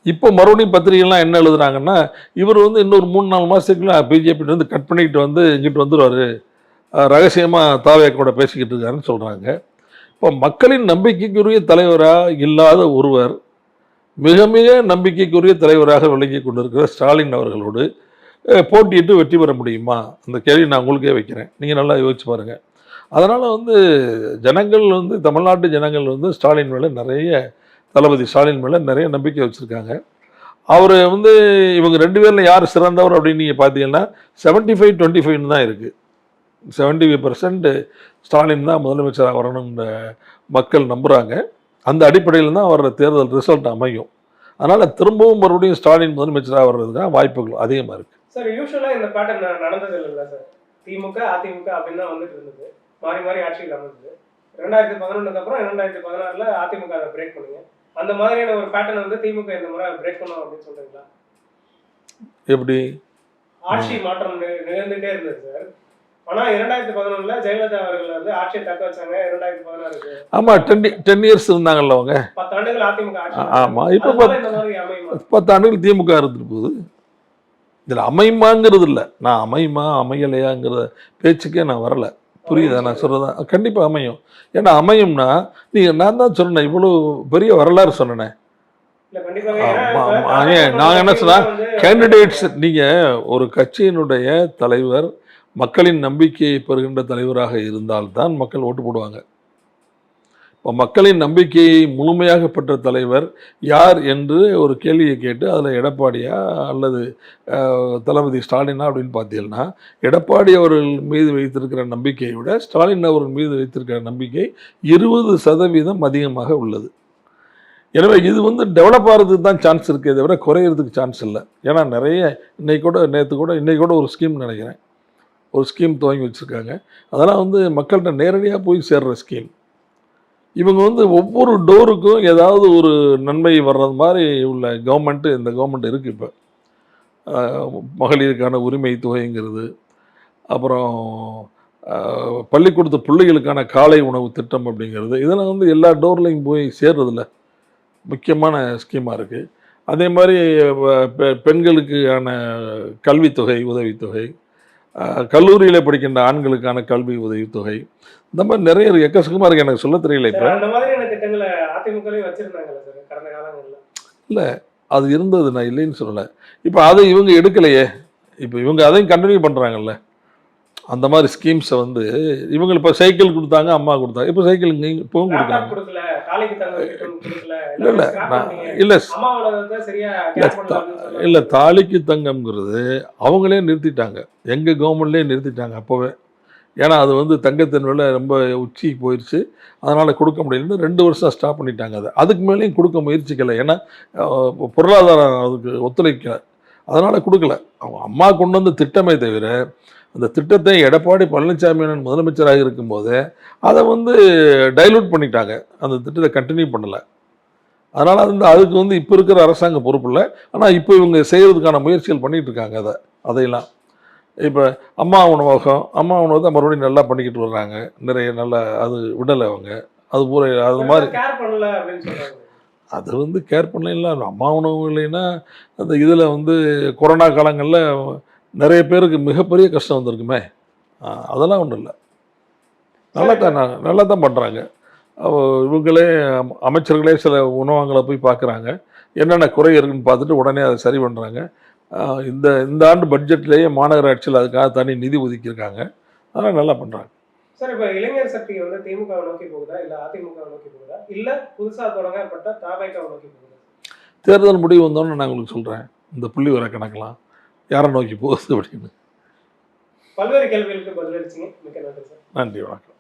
இப்போ மறுபடியும் பத்திரிகைலாம் என்ன எழுதுறாங்கன்னா, இவர் வந்து இன்னொரு 3-4 மாதத்துக்குள்ள பிஜேபியிலேருந்து கட் பண்ணிக்கிட்டு வந்து இங்கிட்டு வந்துடுவார், ரகசியமாக தாவேக்கோட பேசிக்கிட்டு இருக்காருன்னு சொல்கிறாங்க. இப்போ மக்களின் நம்பிக்கைக்குரிய தலைவராக இல்லாத ஒருவர் மிக மிக நம்பிக்கைக்குரிய தலைவராக விளங்கி கொண்டிருக்கிற ஸ்டாலின் அவர்களோடு போட்டியிட்டு வெற்றி பெற முடியுமா? அந்த கேள்வி நான் உங்களுக்கே வைக்கிறேன், நீங்கள் நல்லா யோசிச்சு பாருங்கள். அதனால் வந்து ஜனங்கள் வந்து தமிழ்நாட்டு ஜனங்கள் வந்து ஸ்டாலின் மேலே தளபதி ஸ்டாலின் மேலே நிறைய நம்பிக்கை வச்சுருக்காங்க. அவர் வந்து இவங்க 2 பேரில் யார் சிறந்தவர் அப்படின்னு நீங்கள் பார்த்தீங்கன்னா 75-25 தான் இருக்குது. 75% ஸ்டாலின் தான் முதலமைச்சராக வரணும்னு மக்கள் நம்புகிறாங்க. அந்த அடிப்படையில் தான் அவரோட தேர்தல் ரிசல்ட் அமையும். அதனால் திரும்பவும் மறுபடியும் ஸ்டாலின் முதலமைச்சராக வர்றதுக்கான வாய்ப்புகள் அதிகமாக இருக்குது. சார் யூஸ்வலாக இந்த பேட்டர்ன் நடந்தது இல்லை சார். திமுக அதிமுக அப்படின்னு தான் வந்துட்டு இருந்தது, மாறி மாறி ஆட்சியில் அமைந்தது. 2011 அப்புறம் 2016 அதிமுக அதை பிரேக் பண்ணுங்க. அந்த மாதிரியான ஒரு பேட்டர்ன் வந்து திமுக இந்த முறை பிரேக் பண்ணும் அப்படின்னு சொல்றீங்களா? எப்படி ஆட்சி மாற்றம் நிகழ்ந்துட்டே இருந்தது சார். ஆனா 2011 ஜெயலலிதா அவர்கள் வந்து ஆட்சியை தக்க வச்சாங்க. 2016 ஆமாம் 10 இயர்ஸ் இருந்தாங்கல்ல அவங்க. 10 ஆண்டுகள் அதிமுக ஆட்சி. ஆமாம் இப்போ இந்த மாதிரி அமையுமா? 10 ஆண்டுகள் திமுக இருந்துட்டு போகுது. இதில் அமையுமாங்கிறது இல்லை, நான் அமையுமா அமையலையாங்கிற பேச்சுக்கே நான் வரலை. புரியுதா நான் சொல்கிறதா? கண்டிப்பாக அமையும். ஏன்னா அமையும்னா நான் தான் சொன்னேன், இவ்வளோ பெரிய வரலாறு சொன்னேன். நான் என்ன சொன்னா, கேண்டிடேட்ஸ் நீங்கள் ஒரு கட்சியினுடைய தலைவர் மக்களின் நம்பிக்கையை பெறுகின்ற தலைவராக இருந்தால்தான் மக்கள் ஓட்டு போடுவாங்க. இப்போ மக்களின் நம்பிக்கையை முழுமையாக பெற்ற தலைவர் யார் என்று ஒரு கேள்வியை கேட்டு அதில் எடப்பாடியா அல்லது தளபதி ஸ்டாலினா அப்படின்னு பார்த்தீங்கன்னா, எடப்பாடி அவர்கள் மீது வைத்திருக்கிற நம்பிக்கையை விட ஸ்டாலின் அவர்கள் மீது வைத்திருக்கிற நம்பிக்கை 20% அதிகமாக உள்ளது. எனவே இது வந்து டெவலப் ஆகிறதுக்கு தான் சான்ஸ் இருக்கே தவிர குறையிறதுக்கு சான்ஸ் இல்லை. ஏன்னா நிறைய இன்னைக்கு கூட ஒரு ஸ்கீம் நினைக்கிறேன், ஒரு ஸ்கீம் துவங்கி வச்சுருக்காங்க. அதெல்லாம் வந்து மக்கள்கிட்ட நேரடியாக போய் சேர்ற ஸ்கீம். இவங்க வந்து ஒவ்வொரு டோருக்கும் ஏதாவது ஒரு நன்மை வர்றது மாதிரி உள்ள கவர்மெண்ட்டு இந்த கவர்மெண்ட் இருக்குது. இப்போ மகளிருக்கான உரிமை தொகைங்கிறது, அப்புறம் பள்ளிக்கூடத்து பிள்ளைகளுக்கான காலை உணவு திட்டம் அப்படிங்கிறது, இதெல்லாம் வந்து எல்லா டோர்லையும் போய் சேர்றதில்ல முக்கியமான ஸ்கீமாக இருக்குது. அதே மாதிரி பெண்களுக்கான கல்வித்தொகை உதவித்தொகை, கல்லூரியில் படிக்கின்ற ஆண்களுக்கான கல்வி உதவித்தொகை, இந்த மாதிரி நிறைய எக்கச்சக்கமாக இருக்குது. எனக்கு சொல்ல தெரியல. இப்போ அந்த மாதிரியான திட்டங்களை அதிமுகலையும் வச்சுருந்தாங்கல்ல சார் கடந்த காலங்களில்? இல்லை, அது இருந்தது, நான் இல்லைன்னு சொல்லலை. இப்போ அதை இவங்க எடுக்கலையே. இப்போ இவங்க அதையும் கண்டினியூ பண்ணுறாங்கல்ல. அந்த மாதிரி ஸ்கீம்ஸை வந்து இவங்க இப்போ சைக்கிள் கொடுத்தாங்க, அம்மா கொடுத்தாங்க, இப்போ சைக்கிள் இப்போவும் கொடுக்குறாங்க. இல்லை தாலிக்கு தங்கம்ங்கிறது அவங்களே நிறுத்திட்டாங்க, எங்கள் கவர்மெண்ட்லேயே நிறுத்திட்டாங்க அப்போவே. ஏன்னா அது வந்து தங்கத்தின் விலை ரொம்ப உச்சிக்கு போயிடுச்சு, அதனால் கொடுக்க முடியலன்னு 2 வருஷம் ஸ்டாப் பண்ணிட்டாங்க. அதுக்கு மேலேயும் கொடுக்க முயற்சிக்கலை, ஏன்னா பொருளாதாரம் அதுக்கு ஒத்துழைக்கலை, அதனால் கொடுக்கல. அவங்க அம்மா கொண்டு வந்து திட்டமே தவிர அந்த திட்டத்தை எடப்பாடி பழனிசாமி முதலமைச்சராக இருக்கும்போது அதை வந்து டைலூட் பண்ணிட்டாங்க, அந்த திட்டத்தை கண்டினியூ பண்ணலை. அதனால் அதுக்கு வந்து இப்போ இருக்கிற அரசாங்க பொறுப்பு இல்லை. ஆனால் இப்போ இவங்க செய்கிறதுக்கான முயற்சிகள் பண்ணிகிட்டு இருக்காங்க. அதையெல்லாம் இப்போ அம்மா உணவகத்தை மறுபடியும் நல்லா பண்ணிக்கிட்டு வர்றாங்க. நிறைய நல்லா அது விடலை அவங்க, அது பூரா அது மாதிரி அது வந்து கேர் பண்ணல. அம்மா உணவு இல்லைன்னா அந்த இதில் வந்து கொரோனா காலங்களில் நிறைய பேருக்கு மிகப்பெரிய கஷ்டம் வந்திருக்குமே. அதெல்லாம் ஒன்றும் இல்லை, நல்லா தான் பண்ணுறாங்க. இவங்களே அமைச்சர்களே சில உணவகங்களை போய் பார்க்குறாங்க, என்னென்ன குறை இருக்குன்னு பார்த்துட்டு உடனே அதை சரி பண்ணுறாங்க. இந்த ஆண்டு பட்ஜெட்லேயே மாநகராட்சியில் அதுக்காக தனி நிதி ஒதுக்கியிருக்காங்க. அதெல்லாம் நல்லா பண்ணுறாங்க. சார் இப்போ இளைஞர் சக்தி வந்து திமுகவை நோக்கி போகுதா இல்லை அதிமுகவை நோக்கி போகுதா இல்லை புதுசாக தொடங்கப்பட்ட தாவேகாவை நோக்கி போகுதா? தேர்தல் முடிவு வந்தோன்னு நான் உங்களுக்கு சொல்கிறேன் இந்த புள்ளி வர கணக்கெல்லாம் யாரை நோக்கி போகுது அப்படின்னு. பல்வேறு கேள்விகளுக்கு பதிலளிச்சிங்க, மிக்க நன்றி சார். நன்றி, வணக்கம்.